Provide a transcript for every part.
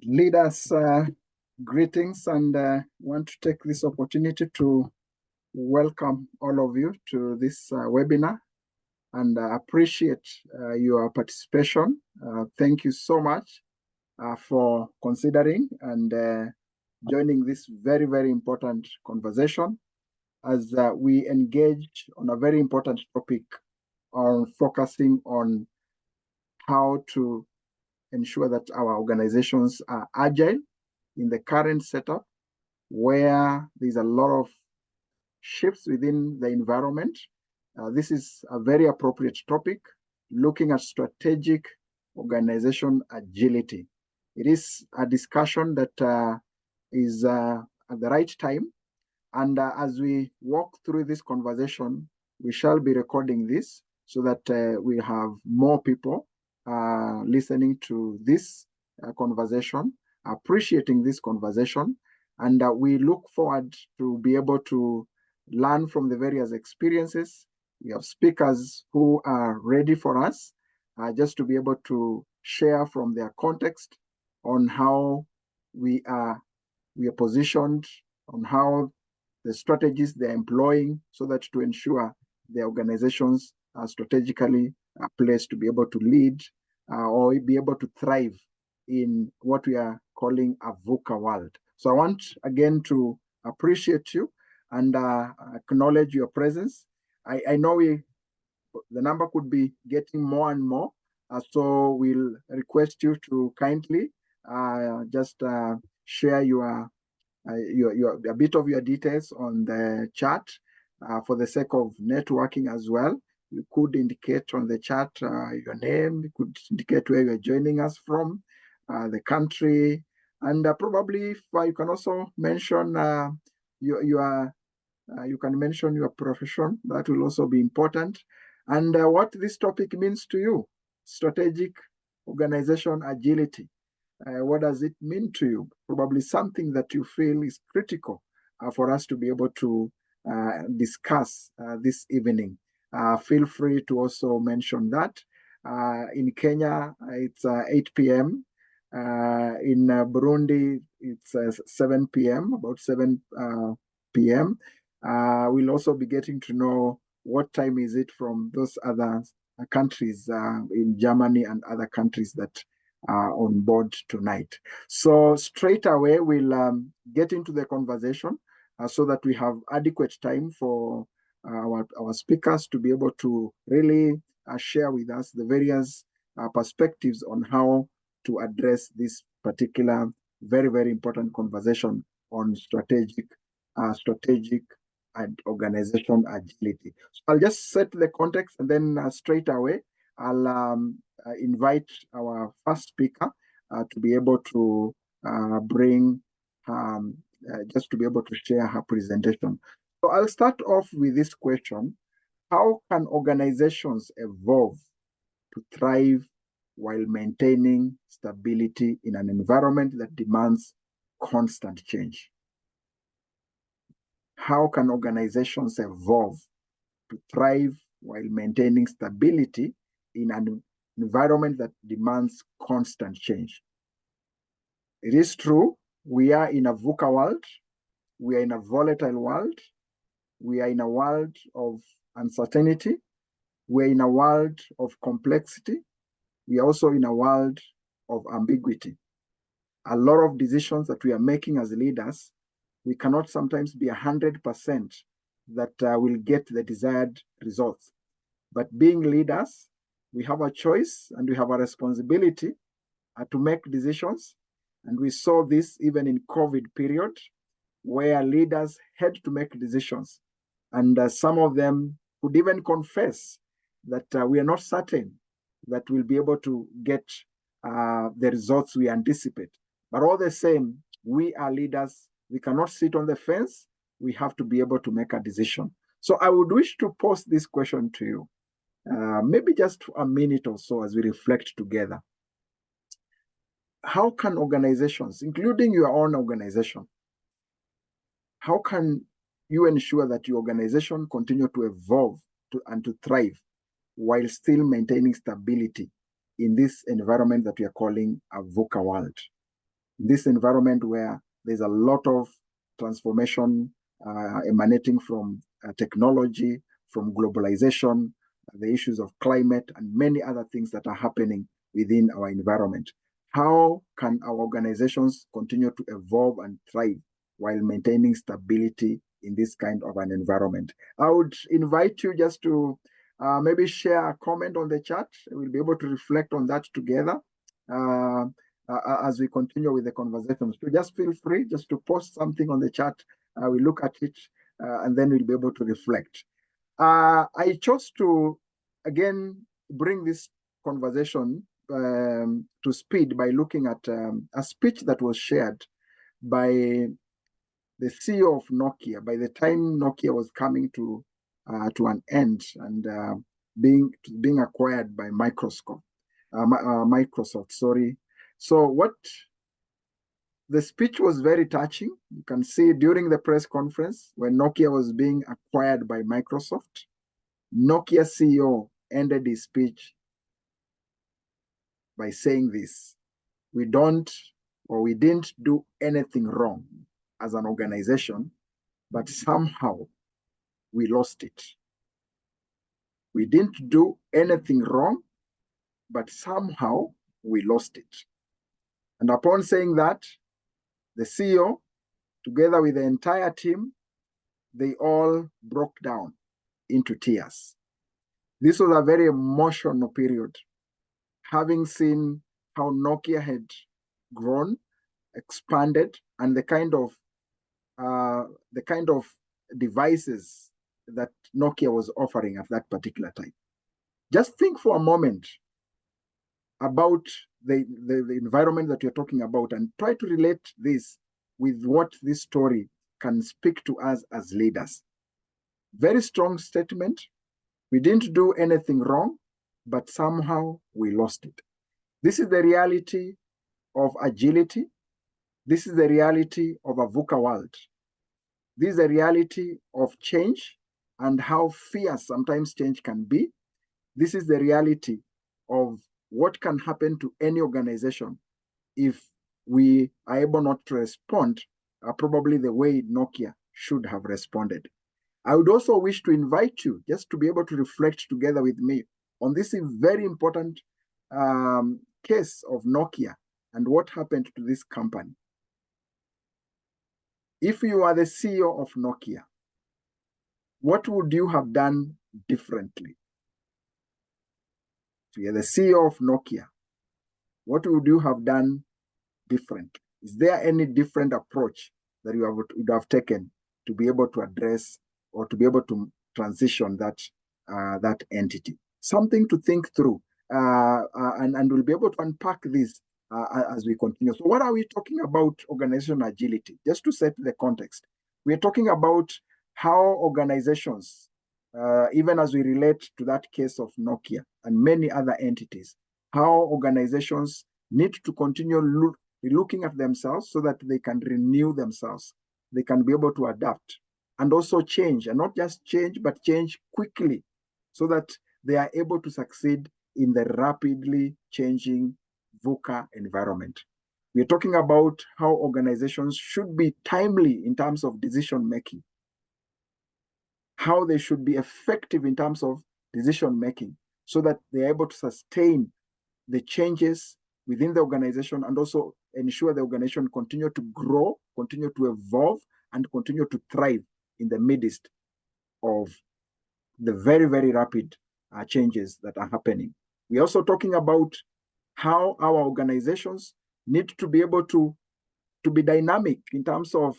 Leaders, greetings, and want to take this opportunity to welcome all of you to this webinar and appreciate your participation. Thank you so much for considering and joining this very, very important conversation as we engage on a very important topic on focusing on how to ensure that our organizations are agile in the current setup where there's a lot of shifts within the environment. This is a very appropriate topic, looking at strategic organization agility. It is a discussion that is at the right time. And as we walk through this conversation, we shall be recording this so that we have more people listening to this conversation, appreciating this conversation, and we look forward to be able to learn from the various experiences. We have speakers who are ready for us just to be able to share from their context on how we are positioned, on how the strategies they're employing so that to ensure the organizations are strategically placed to be able to lead or be able to thrive in what we are calling a VUCA world. So I want again to appreciate you and acknowledge your presence. I know the number could be getting more and more, so we'll request you to kindly just share a bit of your details on the chat for the sake of networking as well. You could indicate on the chat your name. You could indicate where you're joining us from, the country, and probably if you can also mention you can mention your profession. That will also be important, and what this topic means to you. Strategic organization agility. What does it mean to you? Probably something that you feel is critical for us to be able to discuss this evening. Feel free to also mention that. In Kenya, it's 8 p.m. In Burundi, it's 7 p.m., about 7 p.m. We'll also be getting to know what time is it from those other countries in Germany and other countries that are on board tonight. So straight away, we'll get into the conversation so that we have adequate time for our speakers to be able to really share with us the various perspectives on how to address this particular very, very important conversation on strategic and organization agility. So I'll just set the context and then straight away, I'll invite our first speaker to be able to bring just to be able to share her presentation. So I'll start off with this question: how can organizations evolve to thrive while maintaining stability in an environment that demands constant change? How can organizations evolve to thrive while maintaining stability in an environment that demands constant change? It is true, we are in a VUCA world, we are in a volatile world, we are in a world of uncertainty, we are in a world of complexity, we are also in a world of ambiguity. A lot of decisions that we are making as leaders, we cannot sometimes be 100% that will get the desired results. But being leaders, we have a choice and we have a responsibility to make decisions. And we saw this even in COVID period, where leaders had to make decisions. And some of them could even confess that we are not certain that we'll be able to get the results we anticipate. But all the same, we are leaders. We cannot sit on the fence. We have to be able to make a decision. So I would wish to pose this question to you, maybe just a minute or so as we reflect together. How can organizations, including your own organization, how can you ensure that your organization continue to evolve and to thrive while still maintaining stability in this environment that we are calling a VUCA world? this environment where there's a lot of transformation emanating from technology, from globalization, the issues of climate, and many other things that are happening within our environment. How can our organizations continue to evolve and thrive while maintaining stability in this kind of an environment? I would invite you just to maybe share a comment on the chat. We'll be able to reflect on that together as we continue with the conversations. So just feel free just to post something on the chat. We look at it and then we'll be able to reflect. I chose to, again, bring this conversation to speed by looking at a speech that was shared by the CEO of Nokia. By the time Nokia was coming to an end and being acquired by Microsoft, sorry. So what the speech was very touching. You can see during the press conference when Nokia was being acquired by Microsoft, Nokia CEO ended his speech by saying this: we didn't do anything wrong as an organization, but somehow we lost it. We didn't do anything wrong, but somehow we lost it. And upon saying that, the CEO, together with the entire team, they all broke down into tears. This was a very emotional period, having seen how Nokia had grown, expanded, and the kind of devices that Nokia was offering at that particular time. Just think for a moment about the environment that you're talking about and try to relate this with what this story can speak to us as leaders. Very strong statement. We didn't do anything wrong, but somehow we lost it. This is the reality of agility. This is the reality of a VUCA world. This is the reality of change and how fierce sometimes change can be. This is the reality of what can happen to any organization if we are able not to respond probably the way Nokia should have responded. I would also wish to invite you just to be able to reflect together with me on this very important case of Nokia and what happened to this company. If you are the CEO of Nokia, what would you have done differently? So you're the CEO of Nokia. What would you have done different? Is there any different approach that you would have taken to be able to address or to be able to transition that entity? Something to think through, and we'll be able to unpack this as we continue. So what are we talking about organizational agility? Just to set the context, we're talking about how organizations, even as we relate to that case of Nokia and many other entities, how organizations need to continue looking at themselves so that they can renew themselves. They can be able to adapt and also change, and not just change, but change quickly so that they are able to succeed in the rapidly changing VUCA environment. We're talking about how organizations should be timely in terms of decision making, how they should be effective in terms of decision making so that they're able to sustain the changes within the organization and also ensure the organization continue to grow, continue to evolve, and continue to thrive in the midst of the very, very rapid changes that are happening. We're also talking about how our organizations need to be able to be dynamic in terms of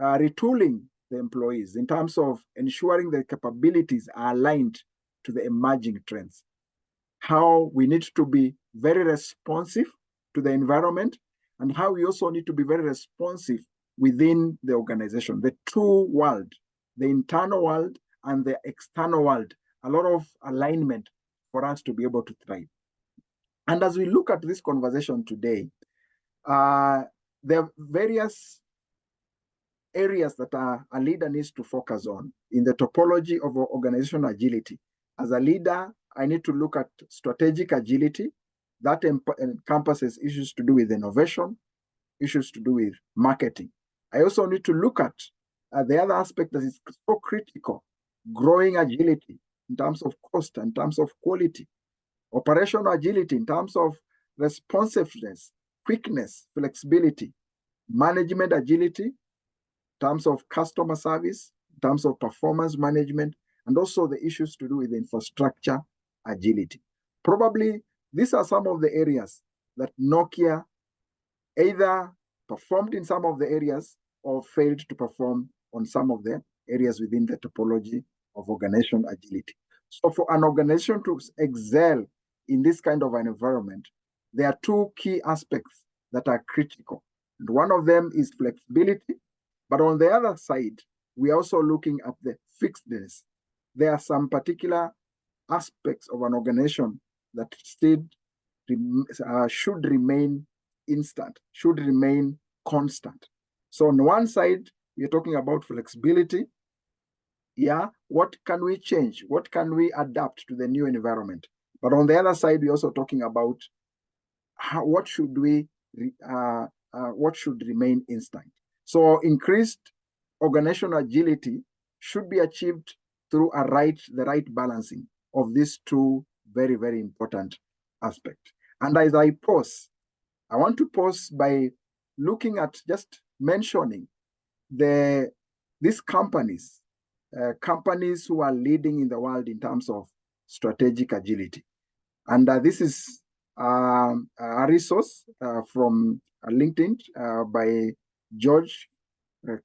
retooling the employees, in terms of ensuring the capabilities are aligned to the emerging trends. How we need to be very responsive to the environment, and how we also need to be very responsive within the organization, the two world, the internal world and the external world, a lot of alignment for us to be able to thrive. And as we look at this conversation today, there are various areas that a leader needs to focus on in the topology of organizational agility. As a leader, I need to look at strategic agility that encompasses issues to do with innovation, issues to do with marketing. I also need to look at the other aspect that is so critical, growing agility in terms of cost, in terms of quality, operational agility in terms of responsiveness, quickness, flexibility, management agility in terms of customer service, in terms of performance management, and also the issues to do with infrastructure agility. Probably these are some of the areas that Nokia either performed in some of the areas or failed to perform on some of the areas within the topology of organizational agility. So for an organization to excel in this kind of an environment, there are two key aspects that are critical. And one of them is flexibility, but on the other side, we are also looking at the fixedness. There are some particular aspects of an organization that still should remain instant, should remain constant. So on one side, we're talking about flexibility. Yeah, what can we change? What can we adapt to the new environment? But on the other side, we're also talking about what should remain instant. So increased organizational agility should be achieved through the right balancing of these two very, very important aspects. And as I pause, I want to pause by looking at just mentioning these companies who are leading in the world in terms of strategic agility. And this is a resource from LinkedIn by George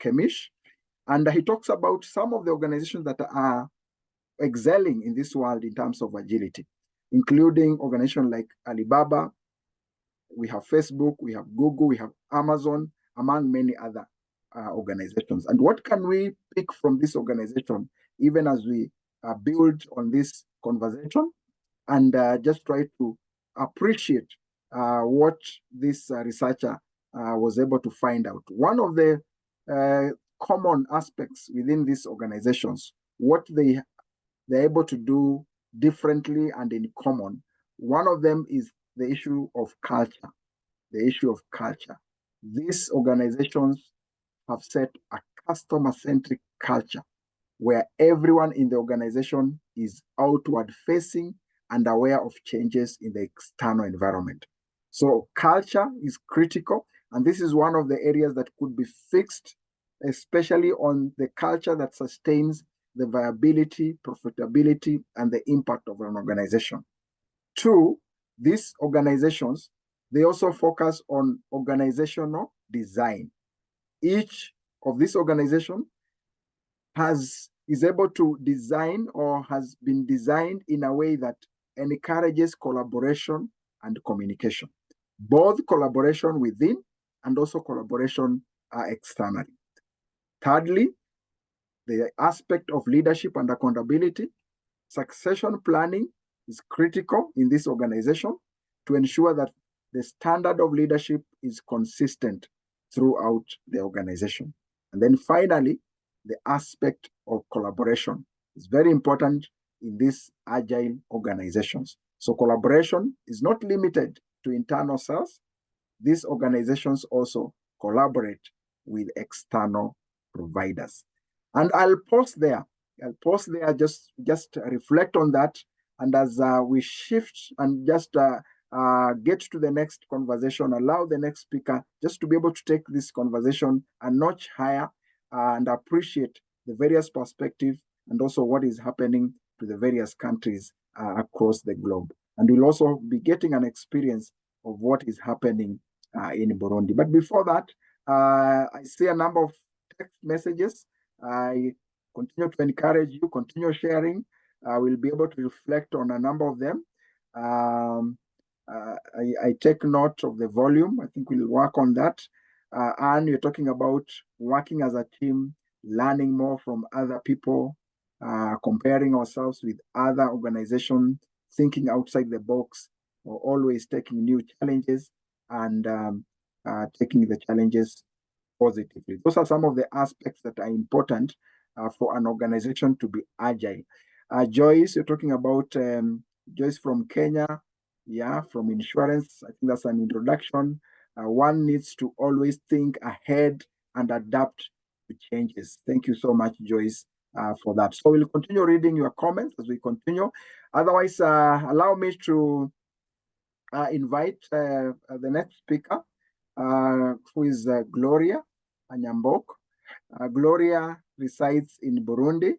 Kemish. And he talks about some of the organizations that are excelling in this world in terms of agility, including organizations like Alibaba, we have Facebook, we have Google, we have Amazon, among many other organizations. And what can we pick from this organization, even as we build on this conversation and just try to appreciate what this researcher was able to find out? One of the common aspects within these organizations, what they're able to do differently and in common, one of them is the issue of culture. The issue of culture. These organizations have set a customer-centric culture where everyone in the organization is outward facing and aware of changes in the external environment. So culture is critical, and this is one of the areas that could be fixed, especially on the culture that sustains the viability, profitability, and the impact of an organization. Two, these organizations, they also focus on organizational design. Each of these organizations is able to design or has been designed in a way that encourages collaboration and communication, both collaboration within and also collaboration externally. Thirdly, the aspect of leadership and accountability. Succession planning is critical in this organization to ensure that the standard of leadership is consistent throughout the organization. And then finally, the aspect of collaboration is very important in these agile organizations. So collaboration is not limited to internal cells. These organizations also collaborate with external providers. And I'll pause there. Just reflect on that. And as we shift and just get to the next conversation, allow the next speaker just to be able to take this conversation a notch higher and appreciate the various perspectives and also what is happening to the various countries across the globe. And we'll also be getting an experience of what is happening in Burundi. But before that, I see a number of text messages. I continue to encourage you, continue sharing. We'll be able to reflect on a number of them. I take note of the volume. I think we'll work on that. And you're talking about working as a team, learning more from other people, comparing ourselves with other organizations, thinking outside the box, or always taking new challenges and taking the challenges positively. Those are some of the aspects that are important for an organization to be agile. Joyce, you're talking about Joyce from Kenya, yeah, from insurance. I think that's an introduction. one needs to always think ahead and adapt to changes. Thank you so much, Joyce, for that. So we'll continue reading your comments as we continue. Otherwise, allow me to invite the next speaker, who is Gloria Anyambok. Gloria resides in Burundi,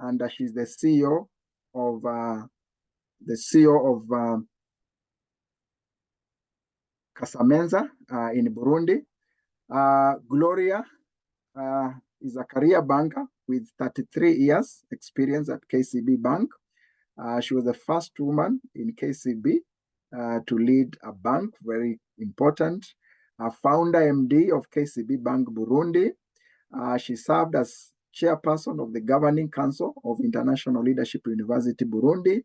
and she's the CEO of Kasamenza in Burundi. Gloria is a career banker with 33 years experience at KCB Bank. She was the first woman in KCB to lead a bank, very important. Founder MD of KCB Bank Burundi. She served as chairperson of the Governing Council of International Leadership University Burundi.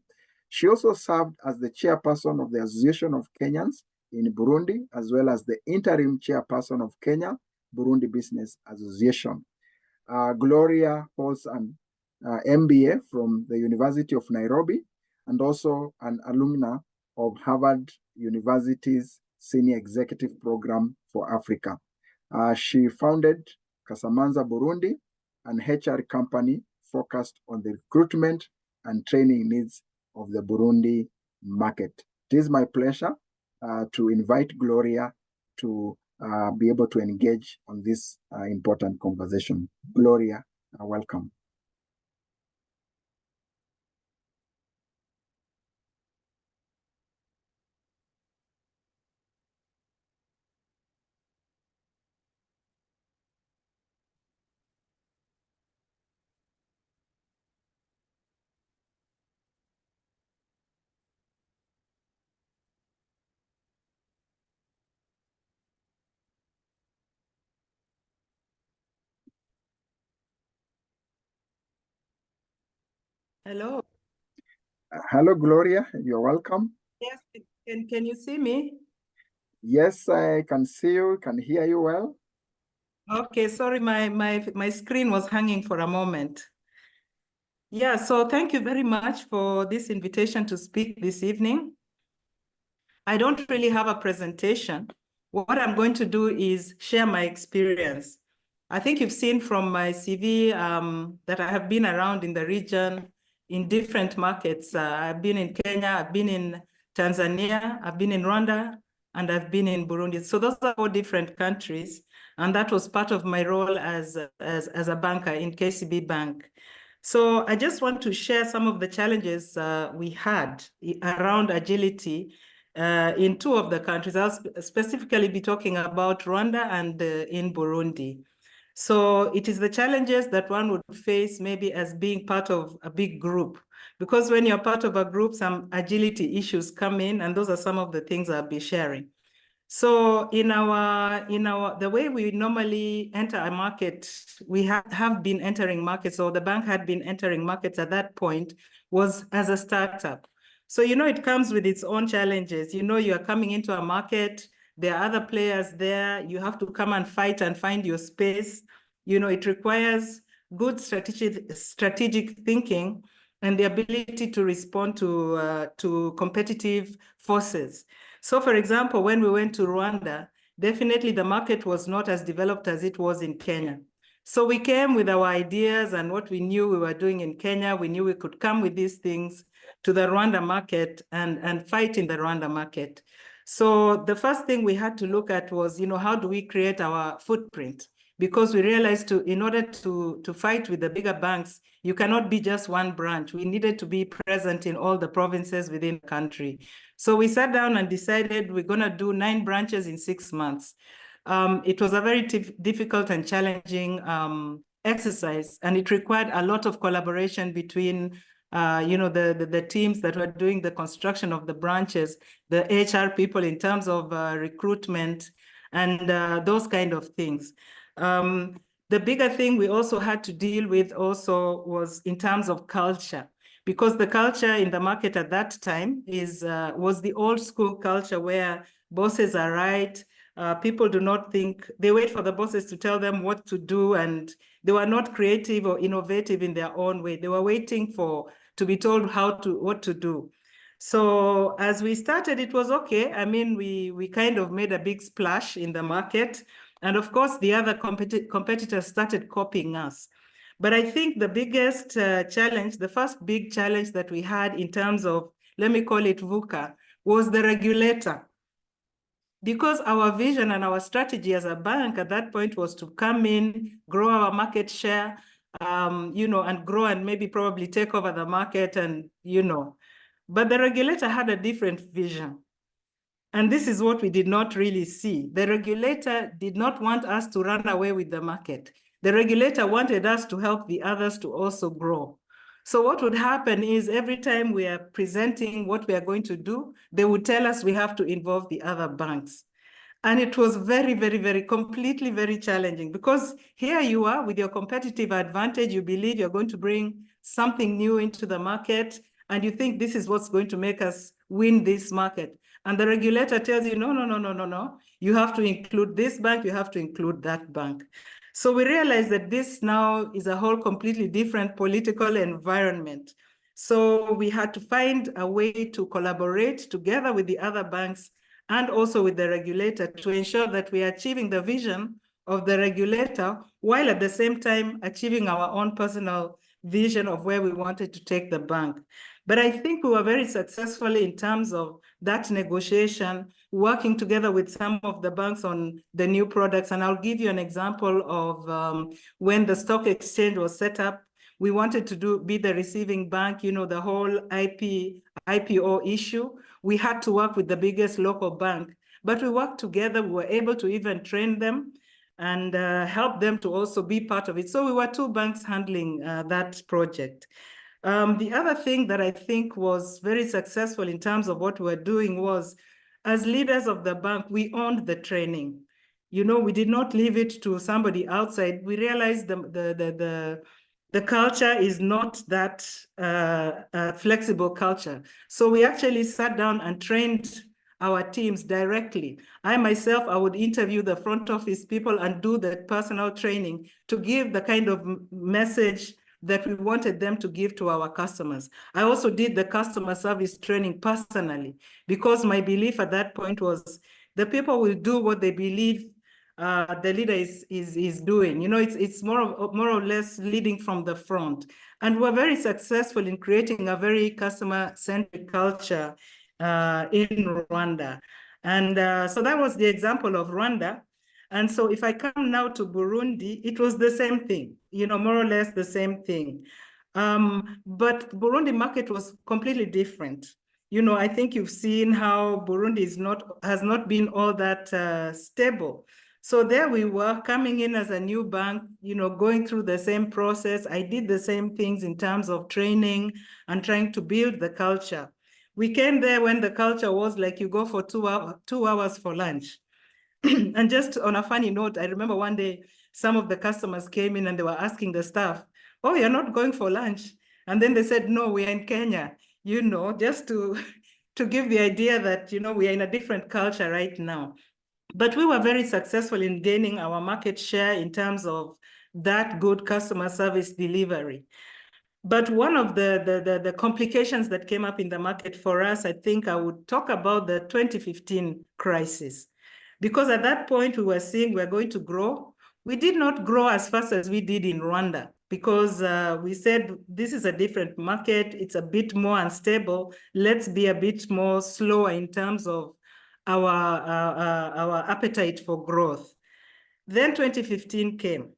She also served as the chairperson of the Association of Kenyans in Burundi, as well as the interim chairperson of Kenya Burundi Business Association. Gloria holds an MBA from the University of Nairobi and also an alumna of Harvard University's Senior Executive Program for Africa. She founded Kasamanza Burundi, an HR company focused on the recruitment and training needs of the Burundi market. It is my pleasure to invite Gloria to be able to engage on this important conversation. Gloria, welcome. Hello. Hello, Gloria. You're welcome. Yes, can you see me? Yes, I can see you, can hear you well. Okay, sorry, my screen was hanging for a moment. Yeah, so thank you very much for this invitation to speak this evening. I don't really have a presentation. What I'm going to do is share my experience. I think you've seen from my CV that I have been around in the region in different markets. I've been in Kenya, I've been in Tanzania, I've been in Rwanda, and I've been in Burundi. So those are 4 different countries. And that was part of my role as a banker in KCB Bank. So I just want to share some of the challenges we had around agility in 2 of the countries. I'll specifically be talking about Rwanda and in Burundi. So it is the challenges that one would face maybe as being part of a big group, because when you're part of a group, some agility issues come in, and those are some of the things I'll be sharing. So in the way we normally enter a market, we have been entering markets, or the bank had been entering markets at that point, was as a startup. So, it comes with its own challenges. You are coming into a market, there are other players there, you have to come and fight and find your space. It requires good strategic thinking and the ability to respond to competitive forces. So for example, when we went to Rwanda, definitely the market was not as developed as it was in Kenya. So we came with our ideas and what we knew we were doing in Kenya. We knew we could come with these things to the Rwanda market and fight in the Rwanda market. So the first thing we had to look at was, how do we create our footprint? Because we realized in order to fight with the bigger banks, you cannot be just one branch. We needed to be present in all the provinces within the country. So we sat down and decided we're going to do 9 branches in 6 months. It was a very difficult and challenging exercise, and it required a lot of collaboration between the teams that were doing the construction of the branches, the HR people in terms of recruitment and those kind of things. The bigger thing we also had to deal with also was in terms of culture, because the culture in the market at that time was the old school culture where bosses are right. People do not think, they wait for the bosses to tell them what to do, and they were not creative or innovative in their own way. They were waiting to be told what to do. So as we started, it was okay. I mean, we kind of made a big splash in the market. And of course, the other competitors started copying us. But I think the biggest challenge, the first big challenge that we had in terms of, let me call it VUCA, was the regulator. Because our vision and our strategy as a bank at that point was to come in, grow our market share, and grow and maybe probably take over the market and, But the regulator had a different vision. And this is what we did not really see. The regulator did not want us to run away with the market. The regulator wanted us to help the others to also grow. So what would happen is every time we are presenting what we are going to do, they would tell us we have to involve the other banks. And it was very, very, very, completely very challenging because here you are with your competitive advantage. You believe you're going to bring something new into the market and you think this is what's going to make us win this market. And the regulator tells you, no, no, no, no, no, no. You have to include this bank, you have to include that bank. So we realized that this now is a whole completely different political environment. So we had to find a way to collaborate together with the other banks and also with the regulator to ensure that we are achieving the vision of the regulator while at the same time achieving our own personal vision of where we wanted to take the bank. But I think we were very successful in terms of that negotiation, working together with some of the banks on the new products. And I'll give you an example of when the stock exchange was set up. We wanted to be the receiving bank, the whole IPO issue. We had to work with the biggest local bank, but we worked together. We were able to even train them and help them to also be part of it. So we were two banks handling that project. The other thing that I think was very successful in terms of what we were doing was, as leaders of the bank, we owned the training. We did not leave it to somebody outside. We realized the culture is not that flexible culture. So we actually sat down and trained our teams directly. I myself, I would interview the front office people and do the personal training to give the kind of message that we wanted them to give to our customers. I also did the customer service training personally because my belief at that point was the people will do what they believe the leader is doing. It's more or less leading from the front. And we're very successful in creating a very customer-centric culture in Rwanda. And so that was the example of Rwanda. And so if I come now to Burundi, it was the same thing, more or less the same thing. But Burundi market was completely different. I think you've seen how Burundi has not been all that stable. So there we were coming in as a new bank, going through the same process. I did the same things in terms of training and trying to build the culture. We came there when the culture was like you go for 2 hours for lunch. And just on a funny note, I remember one day some of the customers came in and they were asking the staff, oh, you're not going for lunch? And then they said, no, we are in Kenya, just to give the idea that, we are in a different culture right now. But we were very successful in gaining our market share in terms of that good customer service delivery. But one of the complications that came up in the market for us, I think I would talk about the 2015 crisis. Because at that point, we were seeing we're going to grow. We did not grow as fast as we did in Rwanda because we said, this is a different market. It's a bit more unstable. Let's be a bit more slower in terms of our appetite for growth. Then 2015 came.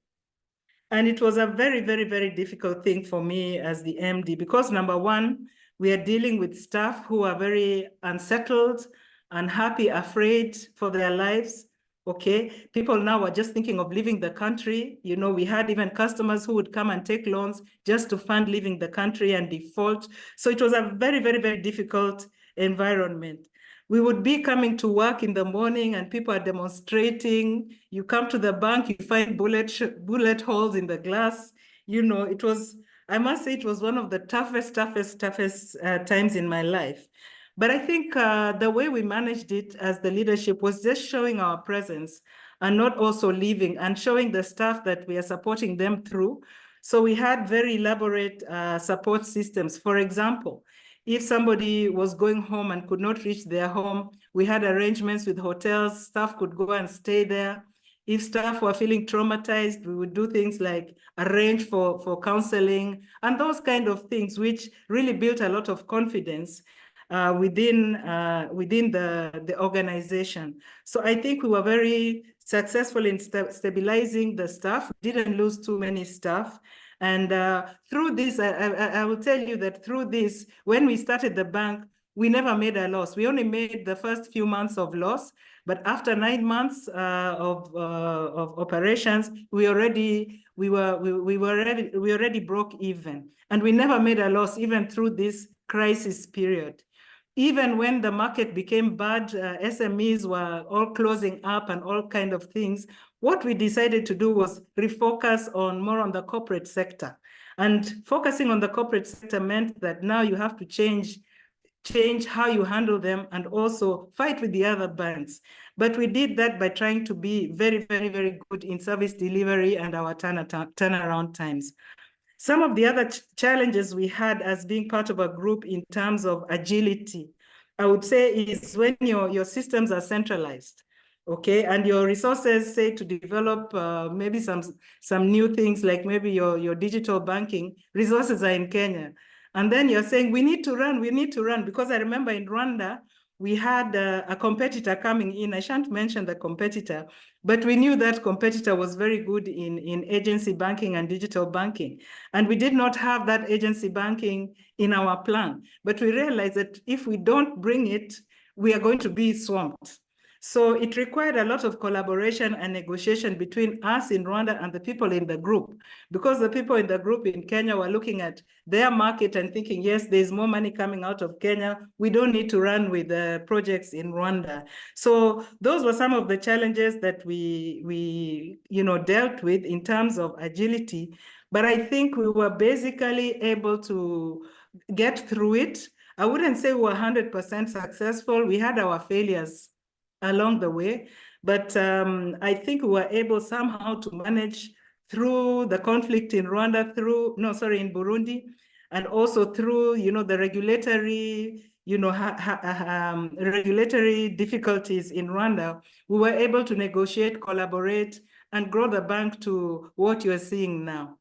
And it was a very, very, very difficult thing for me as the MD because number one, we are dealing with staff who are very unsettled, unhappy, afraid for their lives. Okay, people now are just thinking of leaving the country. We had even customers who would come and take loans just to fund leaving the country and default. So it was a very, very, very difficult environment. We would be coming to work in the morning and people are demonstrating. You come to the bank, you find bullet holes in the glass. I must say it was one of the toughest times in my life. But I think the way we managed it as the leadership was just showing our presence and not also leaving and showing the staff that we are supporting them through. So we had very elaborate support systems. For example, If somebody was going home and could not reach their home, we had arrangements with hotels. Staff could go and stay there. If staff were feeling traumatized, we would do things like arrange for counseling and those kind of things, which really built a lot of confidence within the organization. So I think we were very successful in stabilizing the staff. We didn't lose too many staff. And through this, I will tell you that through this, when we started the bank, we never made a loss. We only made the first few months of loss, but after 9 months of operations, we already broke even, and we never made a loss even through this crisis period. Even when the market became bad, SMEs were all closing up and all kind of things. What we decided to do was refocus more on the corporate sector. And focusing on the corporate sector meant that now you have to change how you handle them and also fight with the other banks. But we did that by trying to be very, very, very good in service delivery and our turnaround times. Some of the other challenges we had as being part of a group in terms of agility, I would say, is when your systems are centralized, okay, and your resources say to develop maybe some new things, like maybe your digital banking resources are in Kenya. And then you're saying, we need to run, because I remember in Rwanda, we had a competitor coming in. I shan't mention the competitor, but we knew that competitor was very good in agency banking and digital banking. And we did not have that agency banking in our plan. But we realized that if we don't bring it, we are going to be swamped. So it required a lot of collaboration and negotiation between us in Rwanda and the people in the group, because the people in the group in Kenya were looking at their market and thinking, yes, there's more money coming out of Kenya. We don't need to run with the projects in Rwanda. So those were some of the challenges that we dealt with in terms of agility. But I think we were basically able to get through it. I wouldn't say we were 100% successful. We had our failures along the way, but I think we were able somehow to manage through the conflict in Rwanda, in Burundi, and also through, the regulatory, regulatory difficulties in Rwanda. We were able to negotiate, collaborate, and grow the bank to what you're seeing now.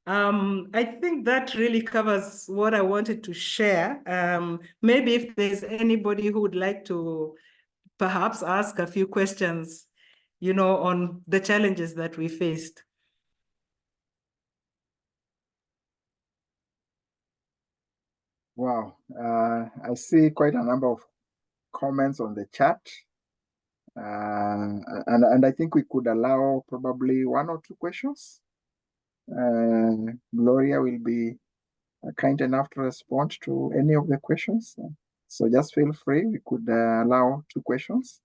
I think that really covers what I wanted to share. Maybe if there's anybody who would like to perhaps ask a few questions, on the challenges that we faced. Wow, I see quite a number of comments on the chat. And I think we could allow probably 1 or 2 questions. Gloria will be kind enough to respond to any of the questions. So just feel free, we could allow 2 questions.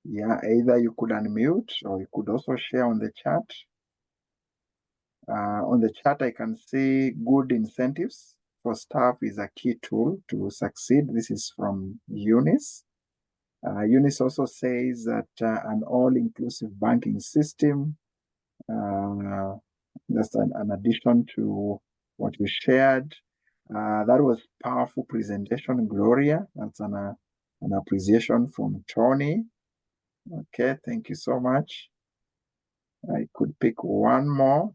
Yeah, either you could unmute or you could also share on the chat. On the chat, I can see good incentives for staff is a key tool to succeed. This is from Eunice. Eunice also says that an all-inclusive banking system, just an addition to what you shared. That was powerful presentation, Gloria. That's an appreciation from Tony. Okay, thank you so much. I could pick one more.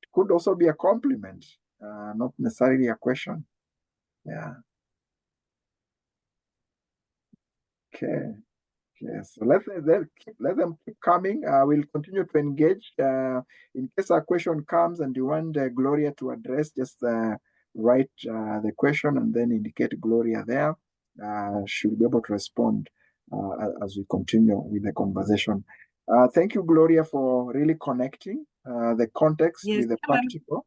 It could also be a compliment, not necessarily a question. Yeah. Okay. Yes, so let them keep coming. We'll continue to engage. In case a question comes and you want Gloria to address, just write the question and then indicate Gloria there. She'll be able to respond as we continue with the conversation. Thank you, Gloria, for really connecting the context with the practical.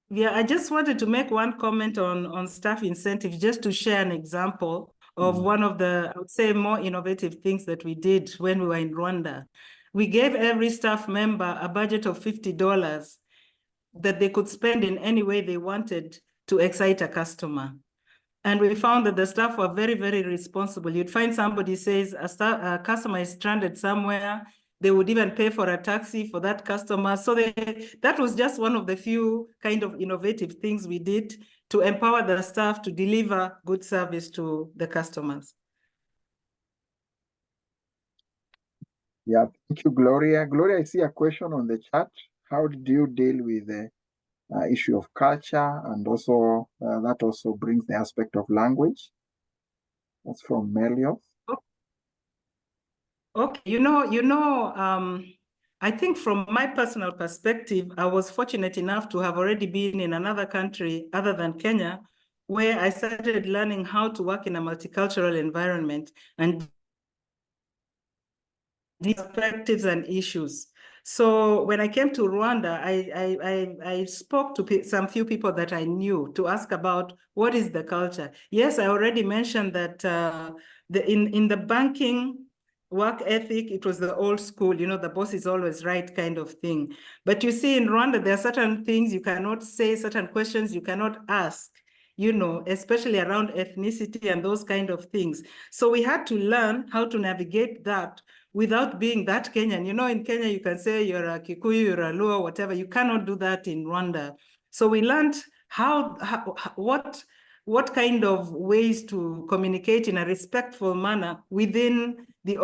Yeah, I just wanted to make one comment on staff incentives, just to share an example of one of the, I would say, more innovative things that we did when we were in Rwanda. We gave every staff member a budget of $50 that they could spend in any way they wanted to excite a customer. And we found that the staff were very, very responsible. You'd find somebody says a customer is stranded somewhere. They would even pay for a taxi for that customer. So that was just one of the few kind of innovative things we did to empower the staff to deliver good service to the customers. Yeah, thank you, Gloria. Gloria, I see a question on the chat. How did you deal with the issue of culture, and also that also brings the aspect of language? That's from Melios. Okay, I think from my personal perspective, I was fortunate enough to have already been in another country other than Kenya, where I started learning how to work in a multicultural environment and perspectives and issues. So when I came to Rwanda, I spoke to some few people that I knew to ask about what is the culture. Yes, I already mentioned that in the banking work ethic, it was the old school, the boss is always right kind of thing. But you see, in Rwanda, there are certain things you cannot say, certain questions you cannot ask, especially around ethnicity and those kind of things. So we had to learn how to navigate that without being that Kenyan. In Kenya, you can say you're a Kikuyu, you're a Luo, whatever. You cannot do that in Rwanda. So we learned what kind of ways to communicate in a respectful manner within the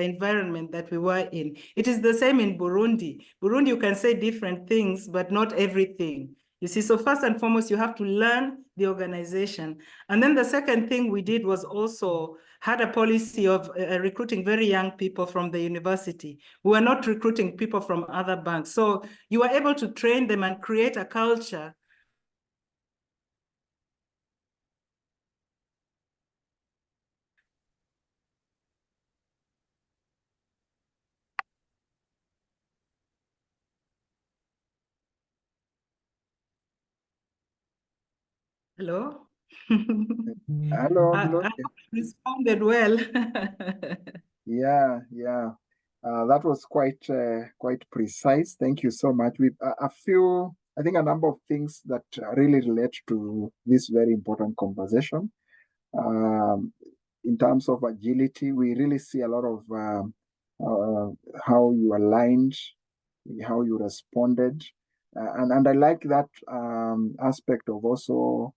environment that we were in. It is the same in Burundi. Burundi, you can say different things, but not everything. You see, so first and foremost, you have to learn the organization. And then the second thing we did was also had a policy of recruiting very young people from the university. We were not recruiting people from other banks. So you were able to train them and create a culture. Hello? Hello, I responded well. Yeah. That was quite precise. Thank you so much. With I think a number of things that really relate to this very important conversation. In terms of agility, we really see a lot of how you aligned, how you responded, and I like that aspect of also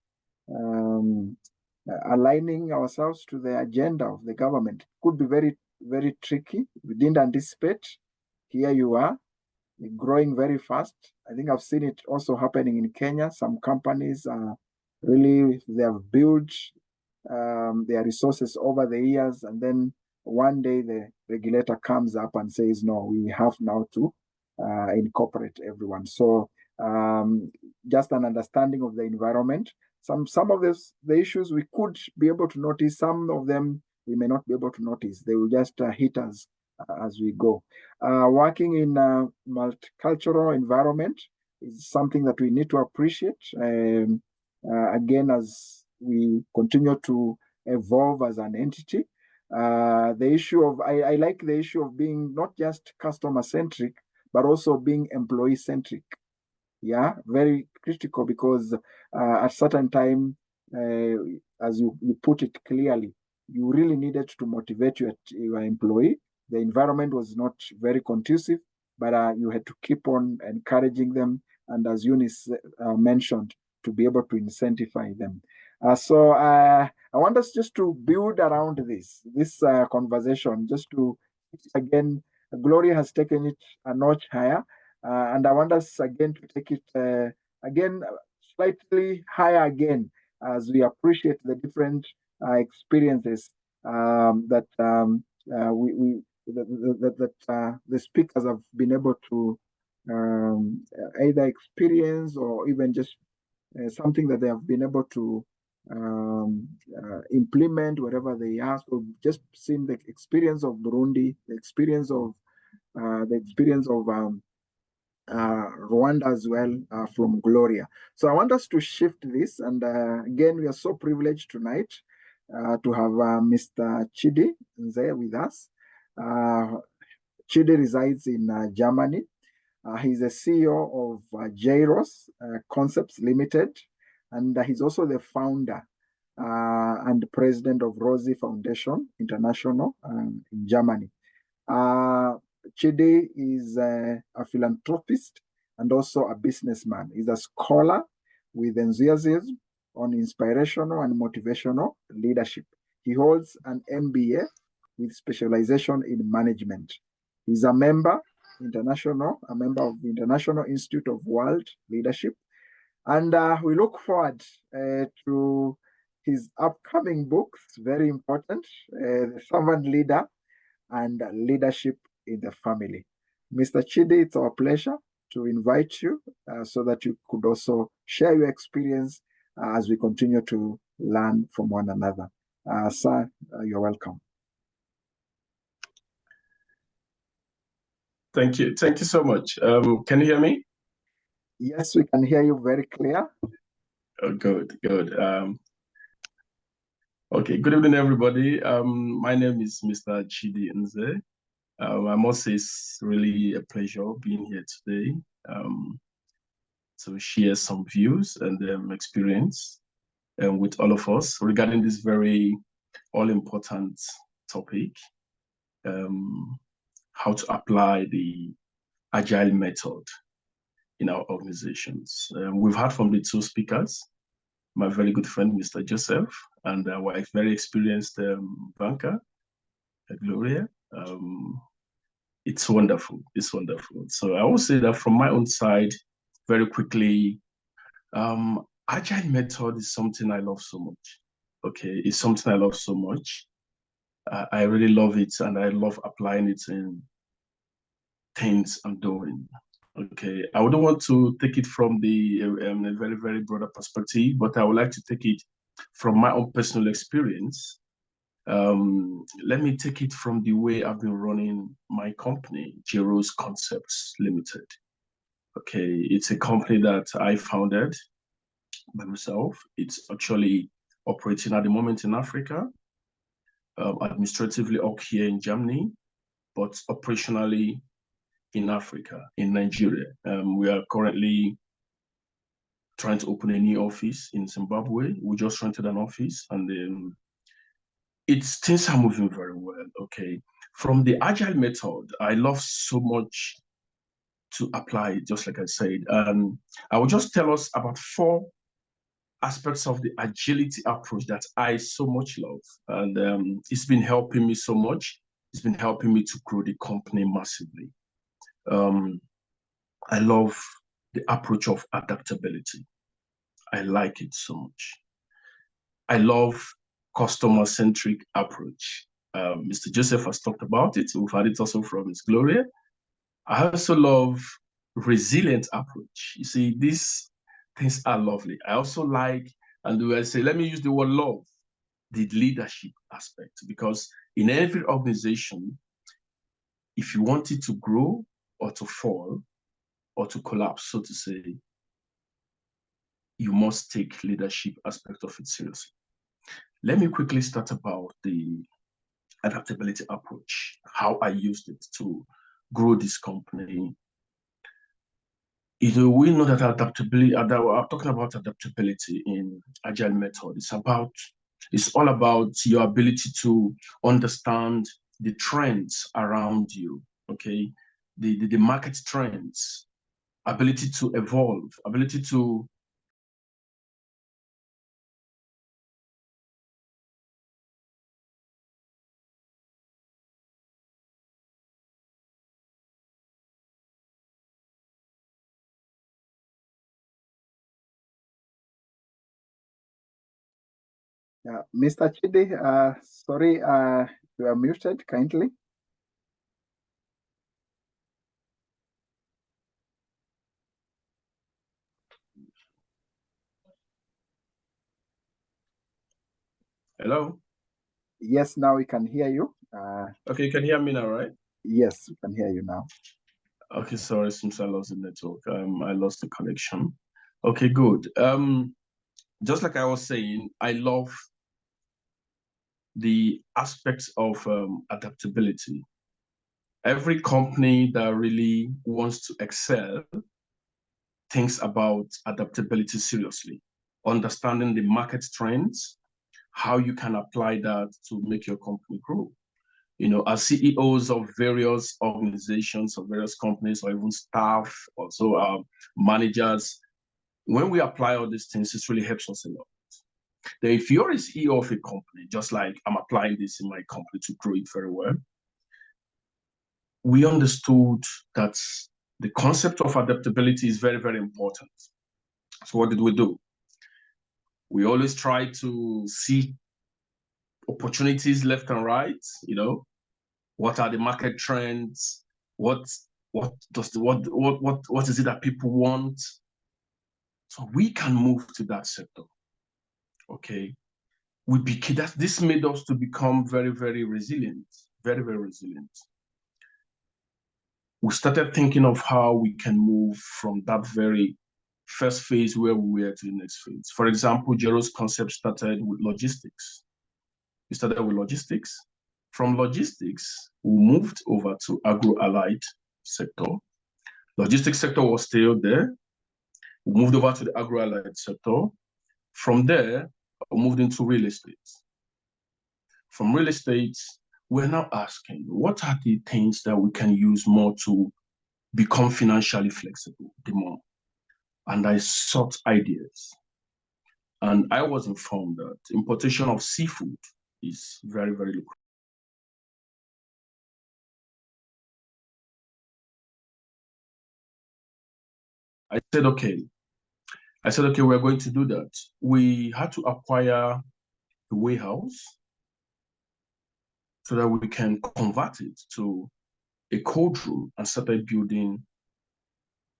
um, aligning ourselves to the agenda of the government. Could be very, very tricky. We didn't anticipate. Here you are, growing very fast. I think I've seen it also happening in Kenya. Some companies really, they have built their resources over the years, and then one day the regulator comes up and says, no, we have now to incorporate everyone. So just an understanding of the environment. Some of the issues we could be able to notice, some of them we may not be able to notice. They will just hit us as we go. Working in a multicultural environment is something that we need to appreciate. Again, as we continue to evolve as an entity, the issue of I like the issue of being not just customer centric, but also being employee centric. Yeah, very critical, because at certain time, as you put it clearly, you really needed to motivate your employee. The environment was not very conducive, but you had to keep on encouraging them, and as Eunice mentioned, to be able to incentivize them. So I want us just to build around this conversation, just to, again, Gloria has taken it a notch higher, and I want us again to take it again slightly higher again, as we appreciate the different experiences that the speakers have been able to either experience, or even just something that they have been able to implement wherever they are. So just seeing the experience of Burundi, the experience of Rwanda as well, from Gloria. So I want us to shift this, and again, we are so privileged tonight to have Mr. Chidi Nze with us. Chidi resides in Germany. He's the CEO of Jairos Concepts Limited, and he's also the founder and president of Rosie Foundation International in Germany. Chidi is a philanthropist and also a businessman. He's a scholar with enthusiasm on inspirational and motivational leadership. He holds an MBA with specialization in management. He's a member of the International Institute of World Leadership. And we look forward to his upcoming books, very important, The Servant Leader and Leadership in the Family. Mr. Chidi, it's our pleasure to invite you so that you could also share your experience as we continue to learn from one another. Sir, you're welcome. Thank you. Thank you so much. Can you hear me? Yes, we can hear you very clear. Oh, good. Okay, good evening, everybody. My name is Mr. Chidi Nze. I must say it's really a pleasure being here today to share some views and experience with all of us regarding this very all-important topic, how to apply the agile method in our organizations. We've heard from the two speakers, my very good friend, Mr. Joseph, and our very experienced banker, Gloria. It's wonderful. It's wonderful. So I will say that from my own side, very quickly, agile method is something I love so much. Okay, it's something I love so much. I really love it, and I love applying it in things I'm doing. Okay, I wouldn't want to take it from the a very, very broader perspective, but I would like to take it from my own personal experience. Let me take it from the way I've been running my company, Jero's Concepts Limited. Okay, it's a company that I founded by myself. It's actually operating at the moment in Africa, administratively up here in Germany, but operationally in Africa, in Nigeria. We are currently trying to open a new office in Zimbabwe. We just rented an office, and things are moving very well. Okay, from the agile method, I love so much to apply it, just like I said. I will just tell us about 4 aspects of the agility approach that I so much love, and it's been helping me so much. It's been helping me to grow the company massively. I love the approach of adaptability. I like it so much. I love customer-centric approach. Mr. Joseph has talked about it. We've had it also from Ms. Gloria. I also love resilient approach. You see, these things are lovely. I also like, and we will say, let me use the word love, the leadership aspect, because in every organization, if you want it to grow or to fall or to collapse, so to say, you must take leadership aspect of it seriously. Let me quickly start about the adaptability approach, how I used it to grow this company. We know that adaptability, I'm talking about adaptability in agile method. It's all about your ability to understand the trends around you, okay? The market trends, ability to evolve, ability to Mr. Chidi, sorry, you are muted kindly. Hello? Yes, now we can hear you. Okay, you can hear me now, right? Yes, we can hear you now. Okay, sorry, since I lost the network, I lost the connection. Okay, good. Just like I was saying, I love the aspects of adaptability. Every company that really wants to excel thinks about adaptability seriously, understanding the market trends, how you can apply that to make your company grow. As CEOs of various organizations or various companies, or even staff, also managers, when we apply all these things, it really helps us a lot. Then if you're a CEO of a company, just like I'm applying this in my company to grow it very well, we understood that the concept of adaptability is very, very important. So what did we do? We always try to see opportunities left and right. What are the market trends? What is it that people want? So we can move to that sector. Okay. This made us to become very, very resilient, very, very resilient. We started thinking of how we can move from that very first phase where we were to the next phase. For example, Jero's concept started with logistics. We started with logistics. From logistics, we moved over to agro-allied sector. Logistics sector was still there. We moved over to the agro-allied sector. From there, we moved into real estate. From real estate, we're now asking, what are the things that we can use more to become financially flexible, the more? And I sought ideas. And I was informed that importation of seafood is very, very lucrative. I said, okay, we're going to do that. We had to acquire a warehouse so that we can convert it to a cold room and started building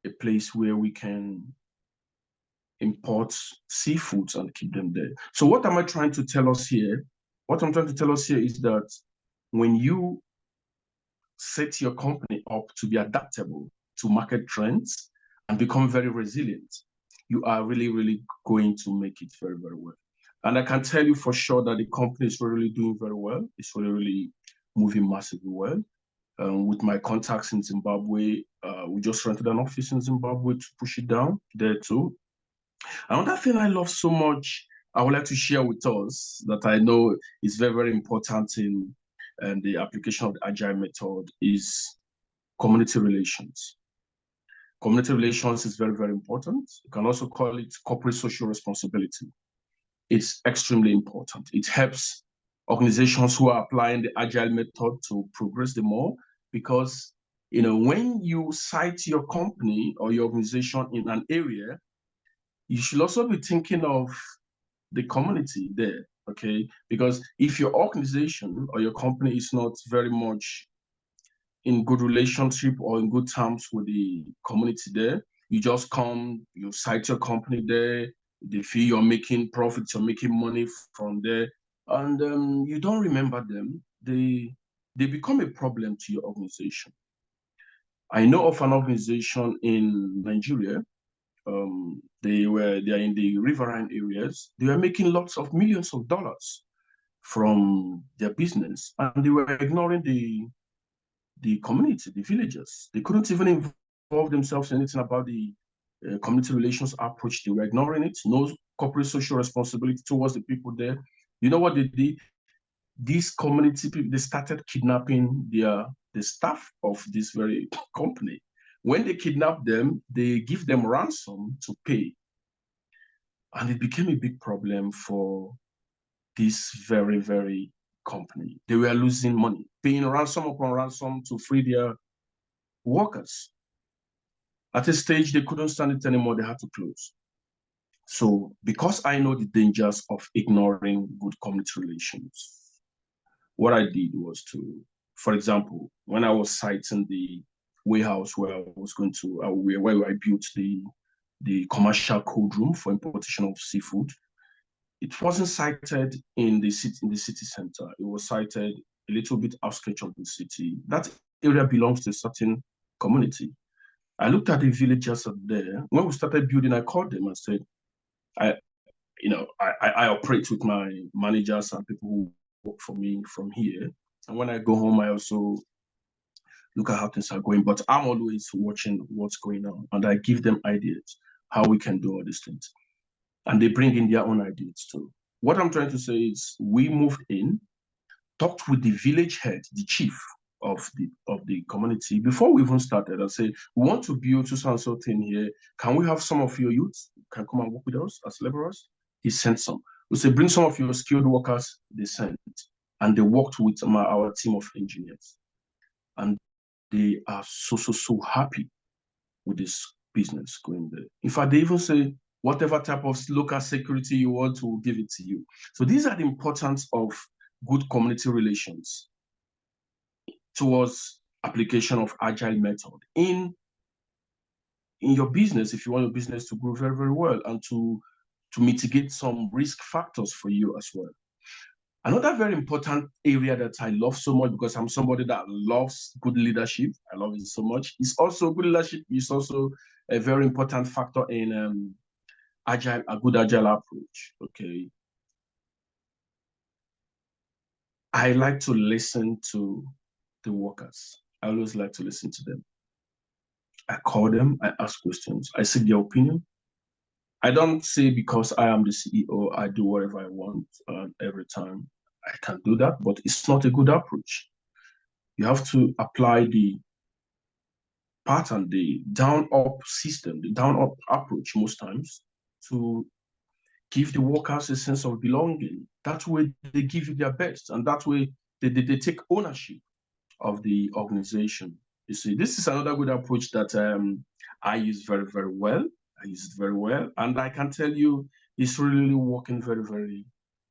a place where we can import seafoods and keep them there. So what am I trying to tell us here? What I'm trying to tell us here is that when you set your company up to be adaptable to market trends and become very resilient, you are really, really going to make it very, very well. And I can tell you for sure that the company is really doing very well. It's really, really moving massively well. With my contacts in Zimbabwe, we just rented an office in Zimbabwe to push it down there too. Another thing I love so much, I would like to share with us that I know is very, very important in the application of the Agile method is community relations. Community relations is very, very important. You can also call it corporate social responsibility. It's extremely important. It helps organizations who are applying the Agile method to progress the more, because when you cite your company or your organization in an area, you should also be thinking of the community there, okay? Because if your organization or your company is not very much in good relationship or in good terms with the community there, you just come, you cite your company there, they feel you're making profits, you're making money from there, and you don't remember them, they become a problem to your organization. I know of an organization in Nigeria. They are in the riverine areas. They were making lots of millions of dollars from their business, and they were ignoring the community, the villagers. They couldn't even involve themselves in anything about the community relations approach. They were ignoring it. No corporate social responsibility towards the people there. You know what they did? These community people, they started kidnapping the staff of this very company. When they kidnap them, they give them ransom to pay. And it became a big problem for this very, very company. They were losing money, paying ransom upon ransom to free their workers. At a stage, they couldn't stand it anymore. They had to close. So because I know the dangers of ignoring good community relations, what I did was to, for example, when I was citing the warehouse where I was going to, where I built the commercial cold room for importation of seafood, it wasn't cited in the city center. It was cited a little bit outskirts of the city. That area belongs to a certain community. I looked at the villagers up there. When we started building, I called them and said, I operate with my managers and people who work for me from here. And when I go home, I also look at how things are going, but I'm always watching what's going on, and I give them ideas how we can do all these things. And they bring in their own ideas too. what I'm trying to say is we moved in, talked with the village head, the chief of the community before we even started, and say, we want to build so and so thing here. Can we have some of your youth can come and work with us as laborers? He sent some. We said, bring some of your skilled workers. They sent, and they worked with our team of engineers, and they are so happy with this business going there. In fact, they even say, whatever type of local security you want, to give it to you. So these are the importance of good community relations towards application of agile method in your business, if you want your business to grow very, very well, and to mitigate some risk factors for you as well. Another very important area that I love so much, because I'm somebody that loves good leadership, I love it so much, is also good leadership is also a very important factor in a good agile approach. Okay. I like to listen to the workers. I always like to listen to them. I call them, I ask questions, I seek their opinion. I don't say because I am the CEO, I do whatever I want every time. I can do that, but it's not a good approach. You have to apply the pattern, the down-up system, the down-up approach most times, to give the workers a sense of belonging. That way they give you their best, and that way they take ownership of the organization. You see, this is another good approach that I use very, very well. I use it very well, and I can tell you it's really working very, very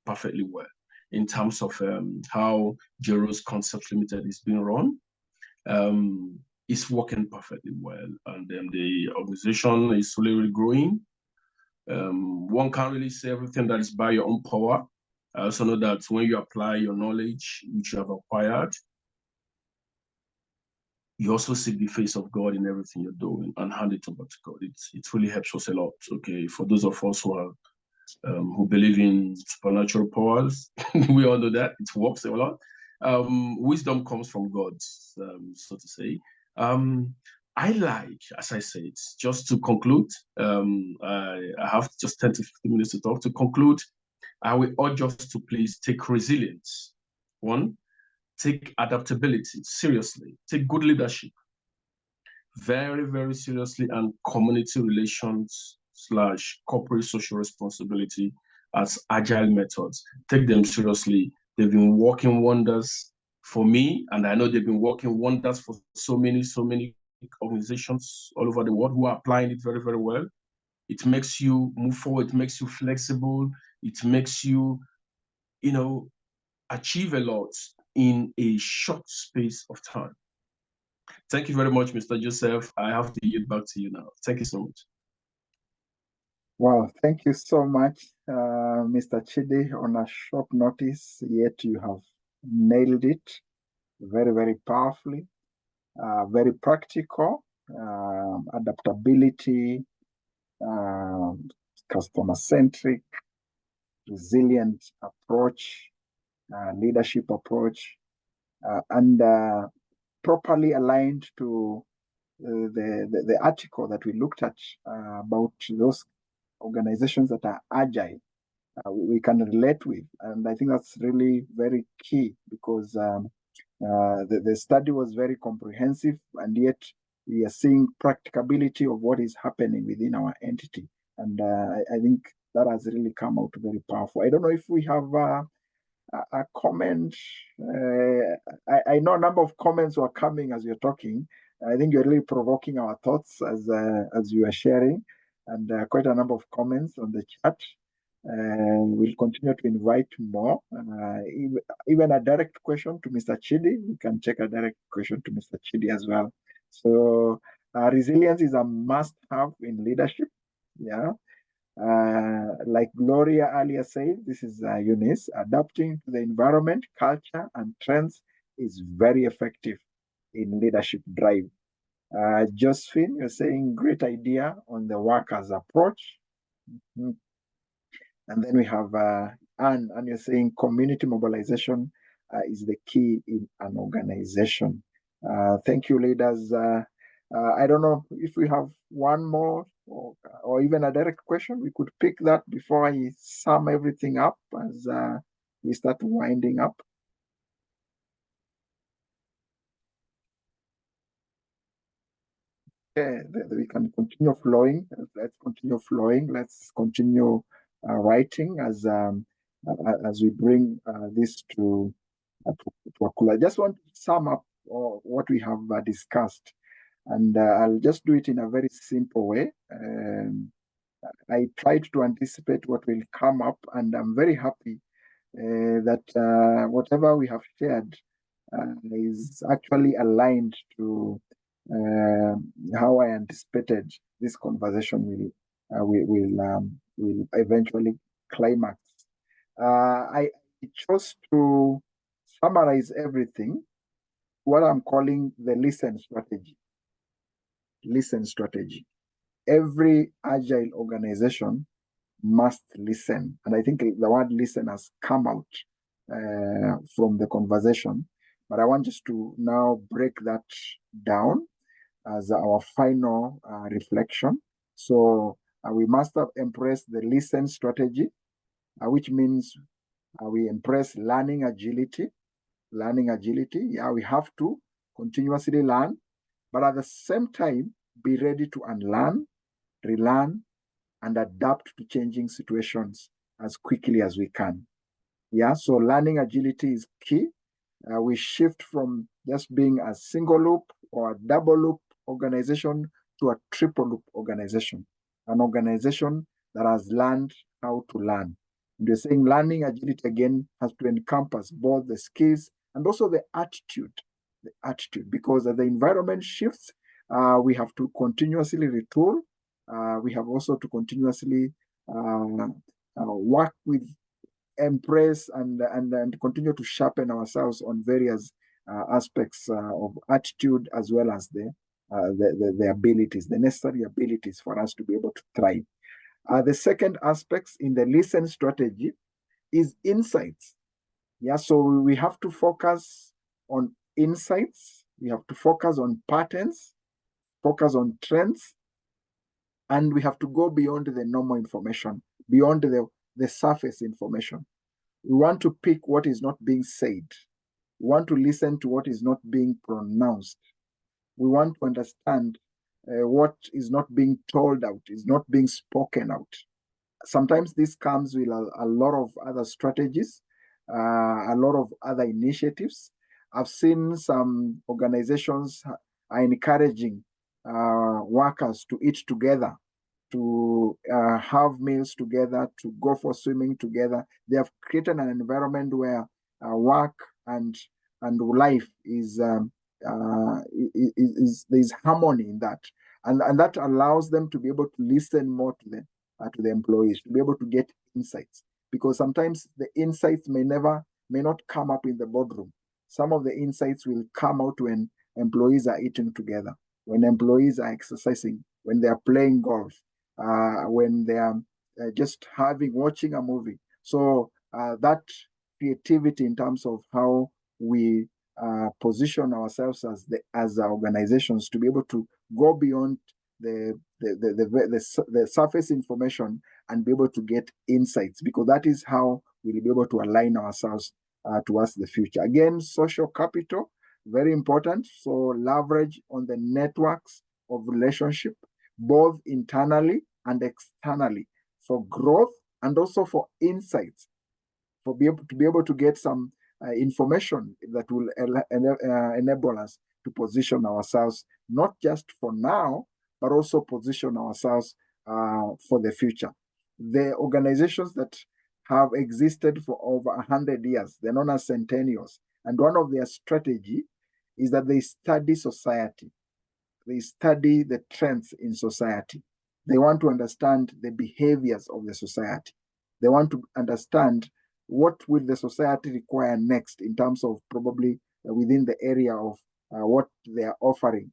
perfectly well in terms of how Jero's Concept Limited is being run. It's working perfectly well, and then the organization is slowly growing. One can't really say everything that is by your own power. I also know that when you apply your knowledge, which you have acquired, you also seek the face of God in everything you're doing and hand it over to God. It really helps us a lot. Okay, for those of us who believe in supernatural powers, we all know that it works a lot. Wisdom comes from God, so to say. I like, as I said, just to conclude, I have just 10 to 15 minutes to talk. To conclude, I will urge us to please take resilience. One, take adaptability seriously, take good leadership very, very seriously, and community relations / corporate social responsibility as agile methods. Take them seriously. They've been working wonders for me, and I know they've been working wonders for so many organizations all over the world who are applying it very, very well. It makes you move forward, it makes you flexible, it makes you, achieve a lot in a short space of time. Thank you very much, Mr. Joseph. I have to yield back to you now. Thank you so much. Wow, thank you so much, Mr. Chidi. On a short notice, yet you have nailed it very, very powerfully, very practical, adaptability, customer-centric, resilient approach, leadership approach, and properly aligned to the article that we looked at about those organizations that are agile, we can relate with. And I think that's really very key, because the study was very comprehensive, and yet we are seeing practicability of what is happening within our entity. And I think that has really come out very powerful. I don't know if we have a comment. I know a number of comments were coming as you're talking. I think you're really provoking our thoughts as you are sharing, and quite a number of comments on the chat. We'll continue to invite more. Even a direct question to Mr. Chidi. We can check a direct question to Mr. Chidi as well. So resilience is a must-have in leadership. Yeah. Like Gloria earlier said, this is Eunice, adapting to the environment, culture, and trends is very effective in leadership drive. Josephine, you're saying great idea on the workers approach. Mm-hmm. And then we have Anne, and you're saying community mobilization is the key in an organization. Thank you, leaders. I don't know if we have one more or even a direct question, we could pick that before I sum everything up as we start winding up. Okay, we can continue flowing. Let's continue flowing. Let's continue writing as we bring this to a close. I just want to sum up what we have discussed, and I'll just do it in a very simple way. I tried to anticipate what will come up, and I'm very happy that whatever we have shared is actually aligned to how I anticipated this conversation will eventually climax. I chose to summarize everything, what I'm calling the listen strategy. Listen strategy. Every agile organization must listen. And I think the word listen has come out from the conversation. But I want us to now break that down as our final reflection. So we must have embraced the listen strategy, which means we embrace learning agility. Learning agility, yeah, we have to continuously learn, but at the same time, be ready to unlearn, relearn, and adapt to changing situations as quickly as we can. Yeah, so learning agility is key. We shift from just being a single loop or a double loop organization to a triple loop organization, an organization that has learned how to learn. And we're saying learning agility again has to encompass both the skills and also the attitude, because as the environment shifts, we have to continuously retool. We have also to continuously work with, embrace, and continue to sharpen ourselves on various aspects of attitude, as well as the abilities, the necessary abilities for us to be able to thrive. The second aspect in the listen strategy is insights. Yeah, so we have to focus on insights. We have to focus on patterns, focus on trends, and we have to go beyond the normal information, beyond the surface information. We want to pick what is not being said. We want to listen to what is not being pronounced. We want to understand what is not being told out, is not being spoken out. Sometimes this comes with a lot of other strategies, a lot of other initiatives. I've seen some organizations are encouraging workers to eat together, to have meals together, to go for swimming together. They have created an environment where work and life is there's harmony in that, and that allows them to be able to listen more to the employees, to be able to get insights, because sometimes the insights may not come up in the boardroom. Some of the insights will come out when employees are eating together, when employees are exercising, when they are playing golf, when they are just watching a movie. So that creativity in terms of how we position ourselves as organizations to be able to go beyond the surface information and be able to get insights, because that is how we'll be able to align ourselves towards the future. Again, social capital, very important. So leverage on the networks of relationship, both internally and externally, for growth and also for insights, to be able to get some information that will enable us to position ourselves, not just for now, but also position ourselves for the future. The organizations that have existed for over 100 years, they're known as centennials, and one of their strategy is that they study society. They study the trends in society. They want to understand the behaviors of the society. They want to understand what will the society require next in terms of probably within the area of what they are offering,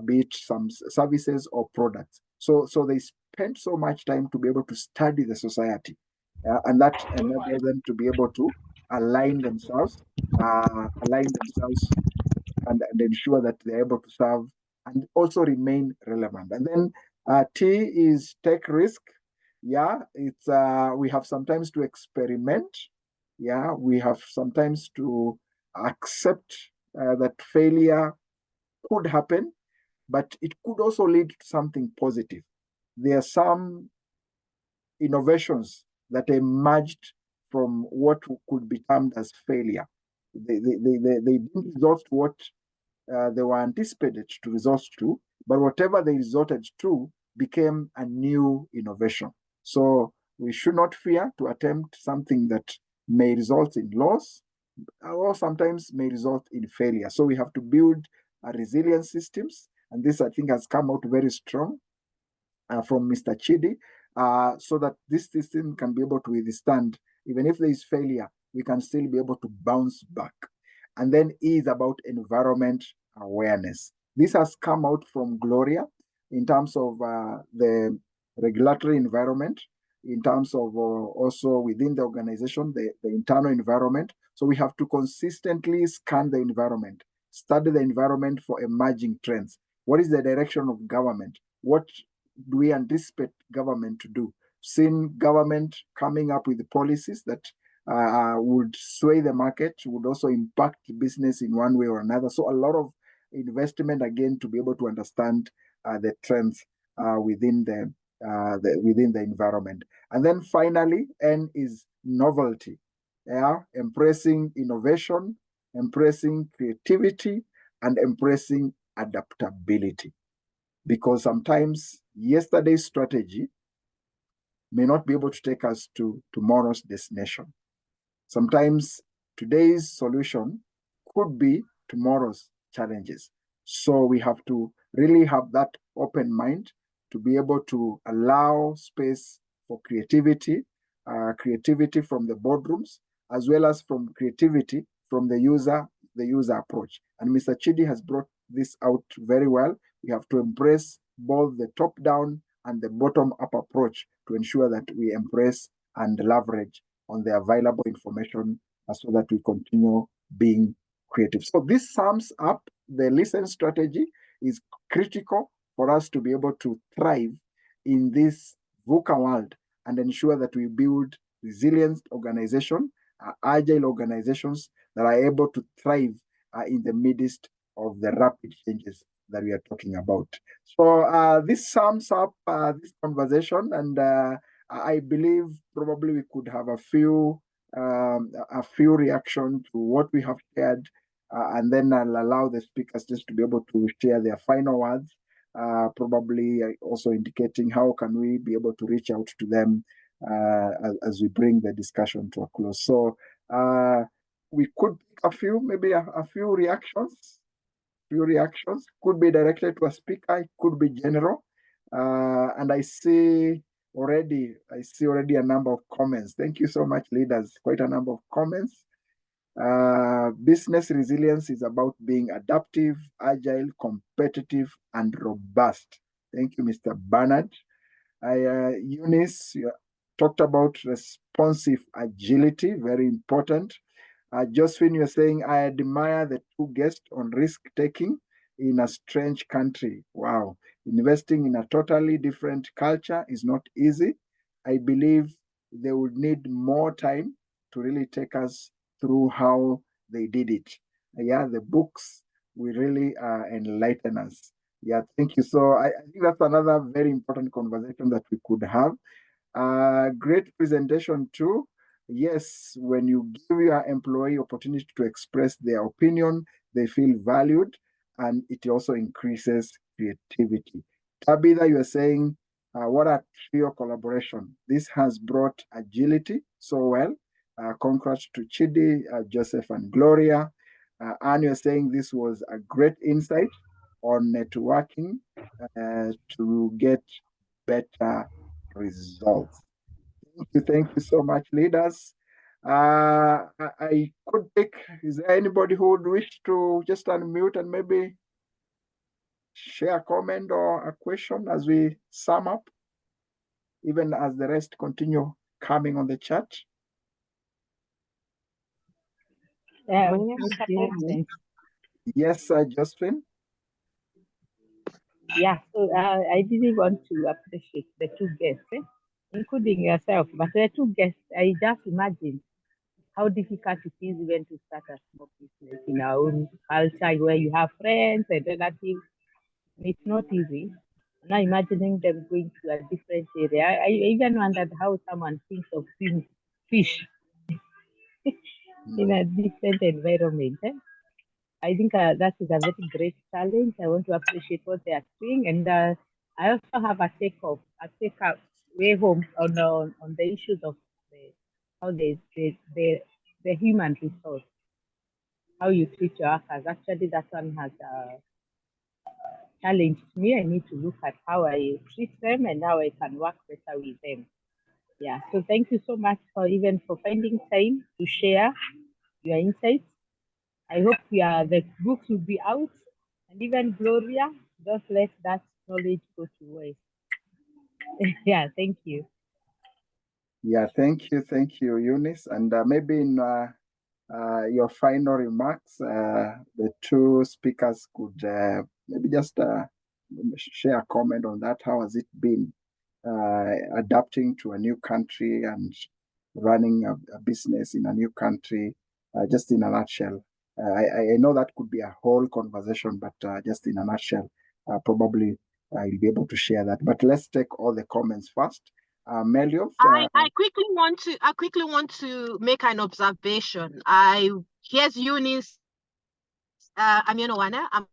be it some services or products. So they spend so much time to be able to study the society, and that enables them to be able to align themselves, and ensure that they're able to serve and also remain relevant. And then T is take risk. Yeah, it's we have sometimes to experiment. Yeah, we have sometimes to accept that failure could happen, but it could also lead to something positive. There are some innovations that emerged from what could be termed as failure. They didn't resort to what they were anticipated to resort to, but whatever they resorted to became a new innovation. So we should not fear to attempt something that may result in loss or sometimes may result in failure. So we have to build resilient systems, and this I think has come out very strong from Mr. Chidi, so that this system can be able to withstand, even if there is failure, we can still be able to bounce back. And then E is about environment awareness. This has come out from Gloria in terms of the regulatory environment, in terms of also within the organization, the internal environment. So we have to consistently scan the environment, study the environment for emerging trends. What is the direction of government? What do we anticipate government to do? Seeing government coming up with policies that would sway the market, would also impact business in one way or another. So a lot of investment again to be able to understand the trends within the environment. And then finally, N is novelty. Yeah, embracing innovation, embracing creativity, and embracing adaptability. Because sometimes yesterday's strategy may not be able to take us to tomorrow's destination. Sometimes today's solution could be tomorrow's challenges. So we have to really have that open mind to be able to allow space for creativity, creativity from the boardrooms, as well as from creativity from the user approach. And Mr. Chidi has brought this out very well. We have to embrace both the top-down and the bottom-up approach to ensure that we embrace and leverage on the available information so that we continue being creative. So this sums up the listen strategy is critical for us to be able to thrive in this VUCA world and ensure that we build resilient organization, agile organizations that are able to thrive in the midst of the rapid changes that we are talking about. So this sums up this conversation, and I believe probably we could have a few reactions to what we have shared, and then I'll allow the speakers just to be able to share their final words, probably also indicating how can we be able to reach out to them as we bring the discussion to a close. So we could pick a few, maybe a few reactions. Could be directed to a speaker, it could be general. And I see already a number of comments. Thank you so much, leaders. Quite a number of comments. Business resilience is about being adaptive, agile, competitive, and robust. Thank you, Mr. Bernard. Eunice, you talked about responsive agility, very important. Josephine, you're saying, I admire the two guests on risk-taking in a strange country. Wow. Investing in a totally different culture is not easy. I believe they would need more time to really take us through how they did it. Yeah, the books will really enlighten us. Yeah, thank you. So I think that's another very important conversation that we could have. Great presentation too. Yes, when you give your employee opportunity to express their opinion, they feel valued, and it also increases creativity. Tabitha, you are saying, what a trio collaboration. This has brought agility so well. Congrats to Chidi, Joseph, and Gloria. Anne, you're saying this was a great insight on networking to get better results. Thank you so much, leaders. I could pick, is there anybody who would wish to just unmute and maybe share a comment or a question as we sum up, even as the rest continue coming on the chat? Yes, Josephine. Yeah, so I really want to appreciate the two guests, including yourself. But the two guests, I just imagine how difficult it is even to start a small business in our own culture where you have friends and relatives. It's not easy. Now imagining them going to a different area. I even wondered how someone thinks of fish in a different environment. I think that is a very great challenge. I want to appreciate what they are doing, and I also have a take out way home on the issues of how the human resource, how you treat your workers. Actually, that one has challenged me. I need to look at how I treat them and how I can work better with them. Yeah. So thank you so much for finding time to share your insights. I hope the books will be out, and even Gloria, don't let that knowledge go to waste. Yeah, thank you. Yeah, thank you, Eunice. And maybe in your final remarks, the two speakers could maybe just share a comment on that. How has it been adapting to a new country and running a business in a new country, just in a nutshell? I know that could be a whole conversation, but just in a nutshell, probably you'll be able to share that. But let's take all the comments first. Melioth, I quickly want to make an observation. Here's Eunice. I'm Yenowana. I'm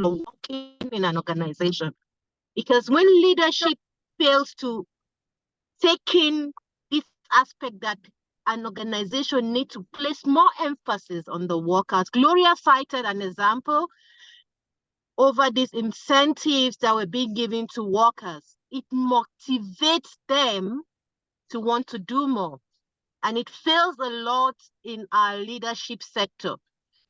working in an organization, because when leadership fails to take in this aspect that an organization needs to place more emphasis on the workers. Gloria cited an example over these incentives that were being given to workers. It motivates them to want to do more. And it fails a lot in our leadership sector.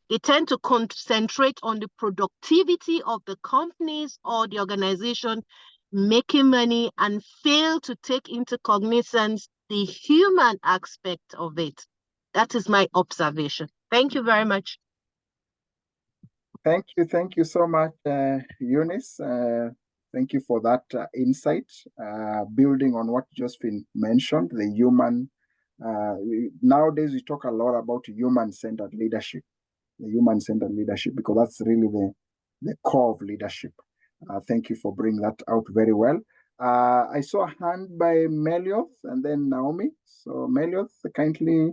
They tend to concentrate on the productivity of the companies or the organization making money and fail to take into cognizance the human aspect of it. That is my observation. Thank you very much. Thank you so much, Eunice. Thank you for that insight. Building on what Josephine mentioned, the human. Nowadays, we talk a lot about human-centered leadership, because that's really the core of leadership. Thank you for bringing that out very well. I saw a hand by Melioth and then Naomi. So Melioth, kindly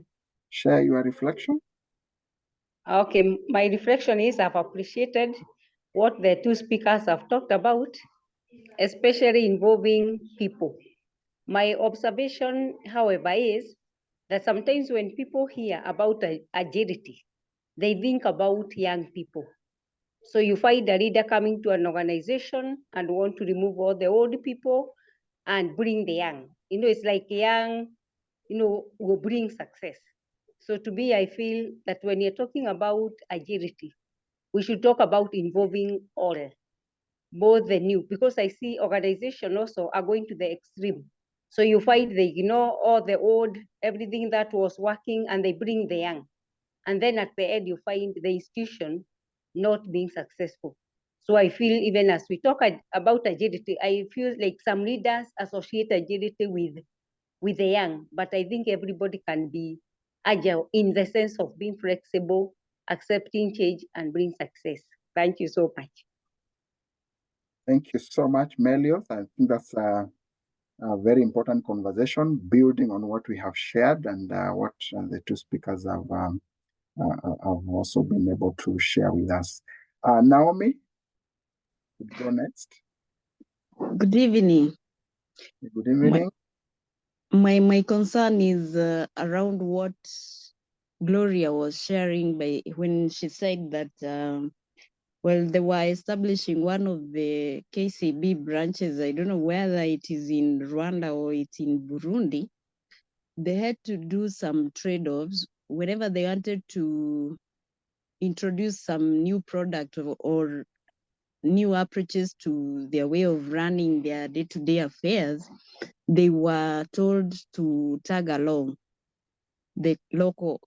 share your reflection. Okay, my reflection is I've appreciated what the two speakers have talked about, especially involving people. My observation, however, is that sometimes when people hear about agility, they think about young people. So you find a leader coming to an organization and want to remove all the old people and bring the young. It's like young, will bring success. So to me, I feel that when you're talking about agility, we should talk about involving all, both the new, because I see organizations also are going to the extreme. So you find they ignore all the old, everything that was working, and they bring the young. And then at the end, you find the institution not being successful. So I feel even as we talk about agility, I feel like some leaders associate agility with the young, but I think everybody can be agile in the sense of being flexible, accepting change, and bring success. Thank you so much. Thank you so much, Melioth. I think that's a very important conversation, building on what we have shared and what the two speakers have also been able to share with us. Naomi, would go next. Good evening. Good evening. My concern is around what Gloria was sharing when she said that they were establishing one of the KCB branches. I don't know whether it is in Rwanda or it's in Burundi. They had to do some trade-offs whenever they wanted to introduce some new product or new approaches to their way of running their day-to-day affairs, they were told to tag along the local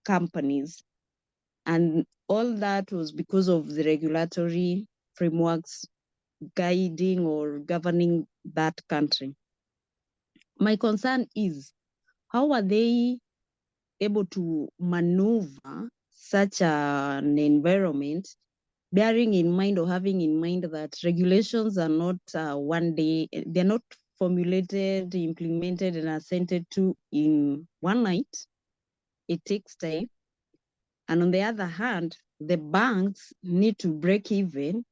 companies. And all that was because of the regulatory frameworks guiding or governing that country. My concern is, how are they able to maneuver such an environment, bearing in mind or having in mind that regulations are not one day, they're not formulated, implemented, and assented to in one night. It takes time. And on the other hand, the banks need to break even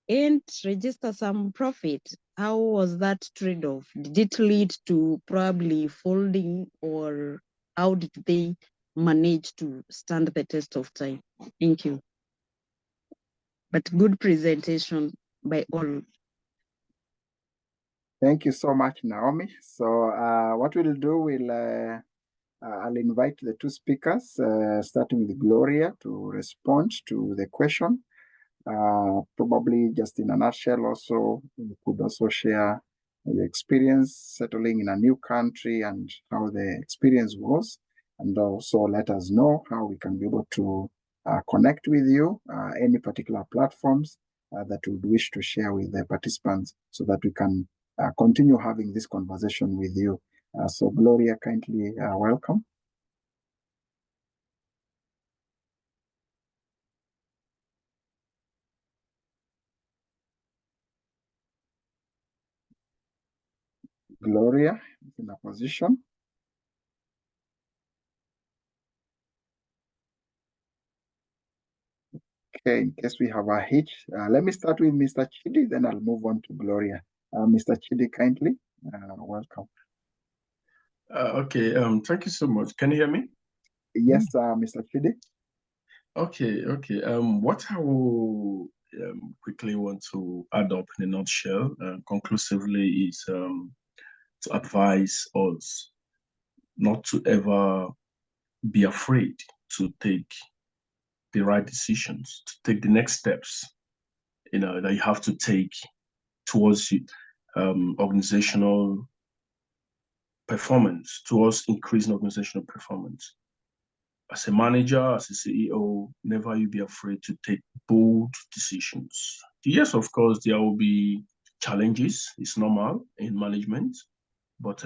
and register some profit. How was that trade-off? Did it lead to probably folding, or how did they manage to stand the test of time? Thank you. But good presentation by all. Thank you so much, Naomi. So what we'll do, I'll invite the two speakers, starting with Gloria, to respond to the question. Probably just in a nutshell also, you could also share your experience settling in a new country and how the experience was, and also let us know how we can be able to connect with you, any particular platforms that you would wish to share with the participants so that we can continue having this conversation with you. So Gloria, kindly welcome. Gloria is in a position. Okay, in case we have a hitch, let me start with Mr. Chidi, then I'll move on to Gloria. Mr. Chidi, kindly, welcome. Okay, thank you so much. Can you hear me? Yes, Mr. Chidi. Okay. What I will quickly want to add up in a nutshell, conclusively, is to advise us not to ever be afraid to take the right decisions, to take the next steps, that you have to take towards organizational performance, towards increasing organizational performance. As a manager, as a CEO, never you be afraid to take bold decisions. Yes, of course, there will be challenges. It's normal in management, but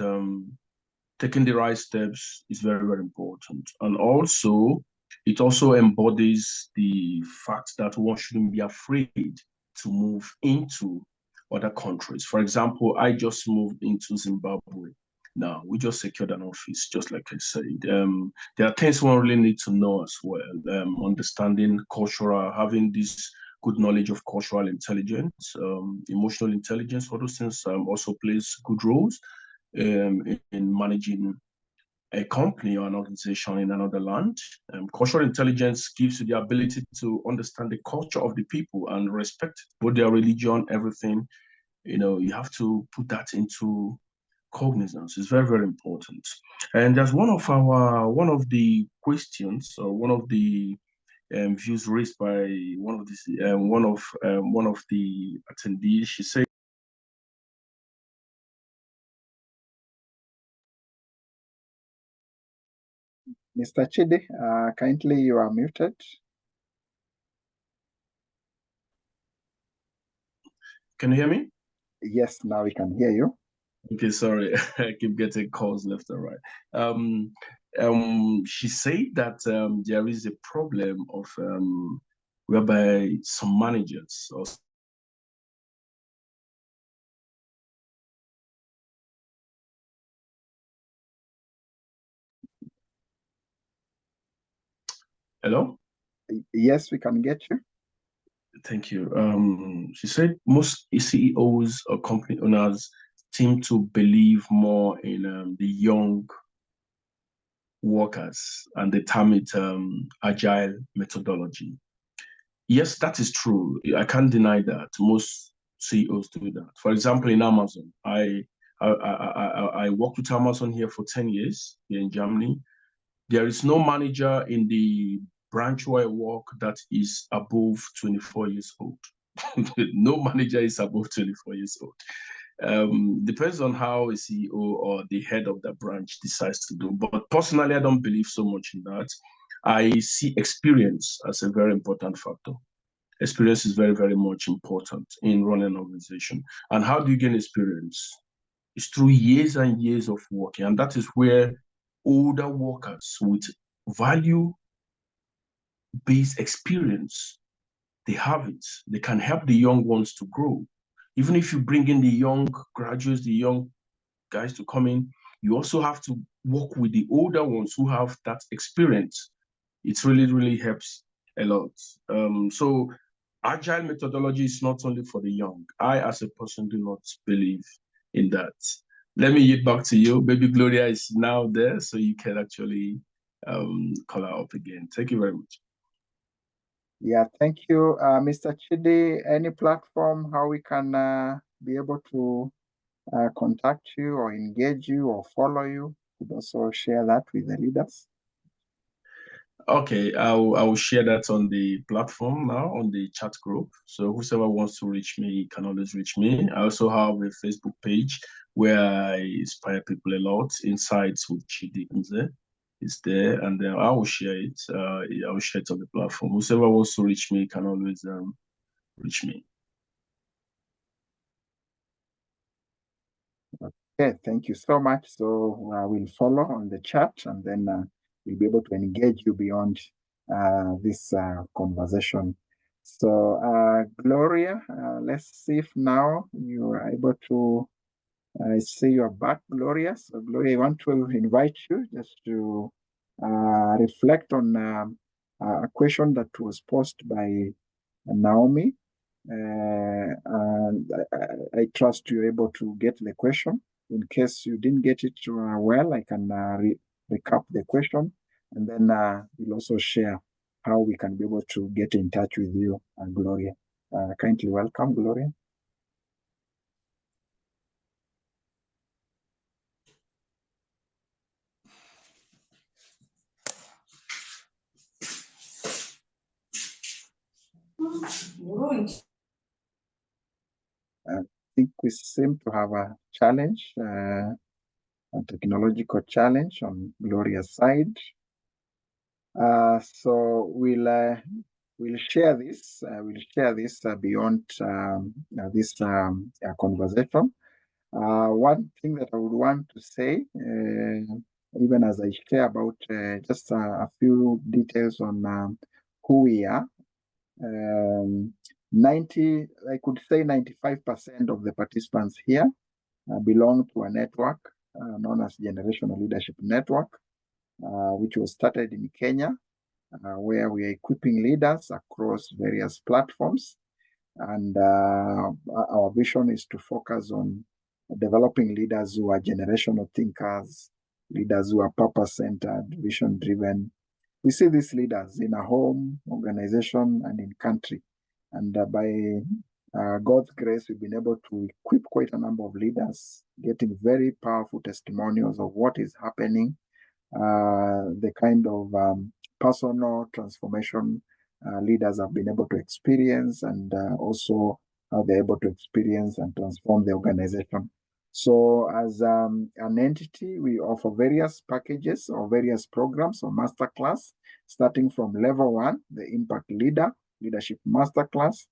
taking the right steps is very, very important. And also, it also embodies the fact that one shouldn't be afraid to move into other countries. For example, I just moved into Zimbabwe. Now, we just secured an office, just like I said. There are things one really need to know as well. Understanding cultural, having this good knowledge of cultural intelligence, emotional intelligence, all those things also plays good roles in managing a company or an organization in another land. Cultural intelligence gives you the ability to understand the culture of the people and respect both their religion, everything. You have to put that into cognizance. It's very, very important. And there's one of the questions, or one of the views raised by one of the attendees. She said, Mr. Chidi, kindly, you are muted. Can you hear me? Yes, now we can hear you. Okay, sorry, I keep getting calls left and right. She said that there is a problem of whereby some managers or Hello? Yes, we can get you. Thank you. She said most CEOs or company owners seem to believe more in the young workers, and they term it agile methodology. Yes, that is true. I can't deny that. Most CEOs do that. For example, in Amazon, I worked with Amazon here for 10 years here in Germany. There is no manager in the branch where I work that is above 24 years old. No manager is above 24 years old. Depends on how a CEO or the head of the branch decides to do. But personally, I don't believe so much in that. I see experience as a very important factor. Experience is very, very much important in running an organization. And how do you gain experience? It's through years and years of working. And that is where older workers with value-based experience, they have it. They can help the young ones to grow. Even if you bring in the young graduates, the young guys to come in, you also have to work with the older ones who have that experience. It really, really helps a lot. So agile methodology is not only for the young. I, as a person, do not believe in that. Let me get back to you. Baby Gloria is now there, so you can actually call her up again. Thank you very much. Yeah, thank you, Mr. Chidi. Any platform how we can be able to contact you or engage you or follow you? Could also share that with the leaders. Okay, I will share that on the platform now, on the chat group. So whoever wants to reach me can always reach me. I also have a Facebook page where I inspire people a lot. Insights with Chidi Nze is there, and then I will share it. I will share it on the platform. Whoever wants to reach me can always reach me. Okay, thank you so much. So we'll follow on the chat, and then we'll be able to engage you beyond this conversation. So Gloria, let's see if now you are able to see you're back, Gloria. So Gloria, I want to invite you just to reflect on a question that was posed by Naomi. And I trust you're able to get the question. In case you didn't get it well, I can recap the question, and then we'll also share how we can be able to get in touch with you, Gloria. Kindly welcome, Gloria. I think we seem to have a challenge, a technological challenge on Gloria's side. So we'll share this. We'll share this beyond this conversation. One thing that I would want to say, even as I share about just a few details on who we are. 95% of the participants here belong to a network known as Generational Leadership Network, which was started in Kenya, where we are equipping leaders across various platforms. And our vision is to focus on developing leaders who are generational thinkers, leaders who are purpose-centered, vision-driven. We see these leaders in a home, organization, and in country. And by God's grace, we've been able to equip quite a number of leaders, getting very powerful testimonials of what is happening, the kind of personal transformation leaders have been able to experience, and also how they're able to experience and transform the organization. So as an entity, we offer various packages or various programs or masterclass, starting from level 1, the Impact Leadership Masterclass,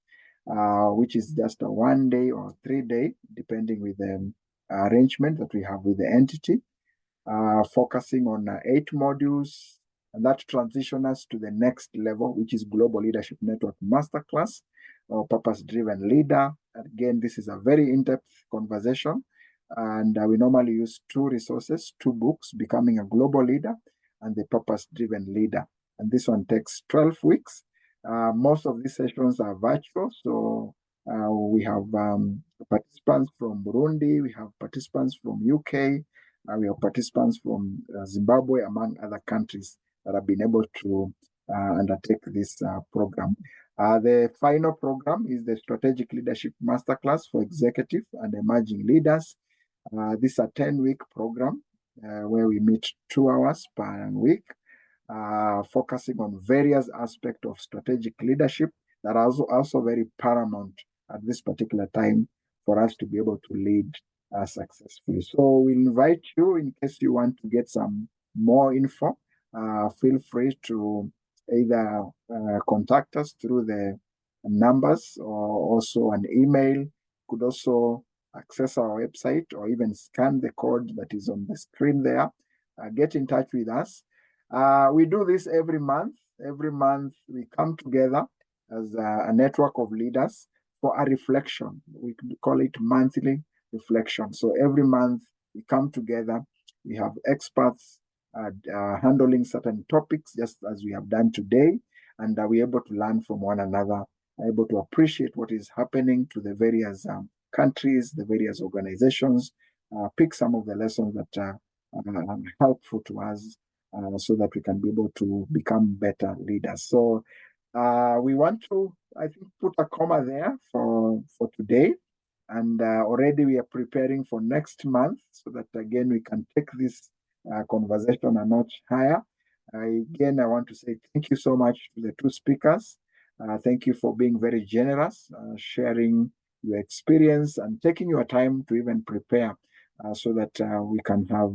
which is just a 1 day or 3 day, depending with the arrangement that we have with the entity, focusing on 8 modules, and that transitions us to the next level, which is Global Leadership Network Masterclass or Purpose-Driven Leader. Again, this is a very in-depth conversation, and we normally use 2 resources, 2 books, Becoming a Global Leader and The Purpose-Driven Leader. And this one takes 12 weeks. Most of these sessions are virtual, so we have participants from Burundi, we have participants from UK, we have participants from Zimbabwe, among other countries that have been able to undertake this program. The final program is the Strategic Leadership Masterclass for Executive and Emerging Leaders. This is a 10-week program where we meet 2 hours per week. focusing on various aspects of strategic leadership that are also very paramount at this particular time for us to be able to lead successfully. So we invite you, in case you want to get some more info, feel free to either contact us through the numbers or also an email. You could also access our website or even scan the code that is on the screen there. Get in touch with us. We do this every month. Every month we come together as a network of leaders for a reflection. We call it monthly reflection. So every month we come together. We have experts handling certain topics, just as we have done today, and we're able to learn from one another, able to appreciate what is happening to the various countries, the various organizations, pick some of the lessons that are helpful to us so that we can be able to become better leaders. So we want to, I think, put a comma there for today. And already we are preparing for next month so that, again, we can take this conversation a notch higher. Again, I want to say thank you so much to the two speakers. Thank you for being very generous, sharing your experience and taking your time to even prepare so that we can have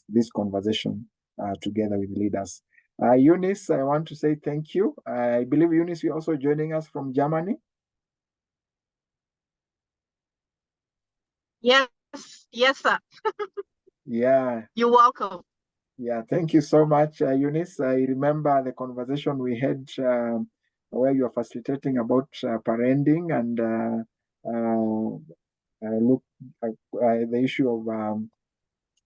this conversation together with leaders. Eunice, I want to say thank you. I believe, Eunice, you're also joining us from Germany. Yes, yes, sir. Yeah. You're welcome. Yeah, thank you so much, Eunice. I remember the conversation we had where you were facilitating about parenting and look the issue of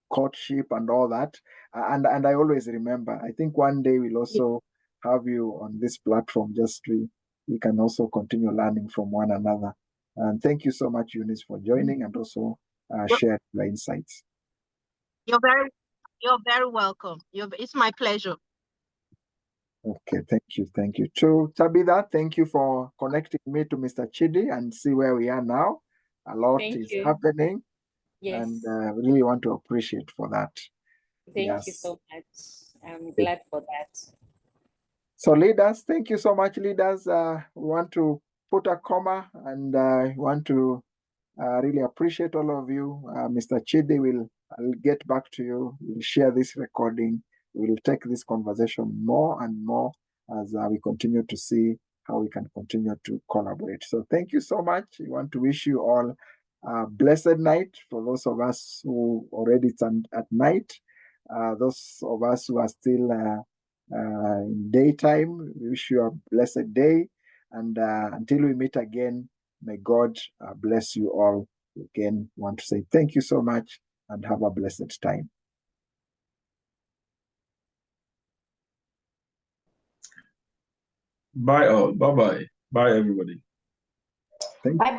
courtship and all that. And I always remember. I think one day we'll also have you on this platform. Just we can also continue learning from one another. And thank you so much, Eunice, for joining and also sharing your insights. You're very welcome. It's my pleasure. Okay, thank you. To Tabitha, thank you for connecting me to Mr. Chidi and see where we are now. A lot is happening. Yes. And we really want to appreciate for that. Thank you so much. I'm glad for that. So leaders, thank you so much, leaders. We want to put a comma and want to really appreciate all of you. Mr. Chidi, I'll get back to you. We'll share this recording. We'll take this conversation more and more as we continue to see how we can continue to collaborate. So thank you so much. We want to wish you all a blessed night. For those of us who already it's at night, those of us who are still in daytime, we wish you a blessed day. And until we meet again, may God bless you all. Again, want to say thank you so much and have a blessed time. Bye all. Bye-bye. Bye, everybody. Thank you. Bye-bye.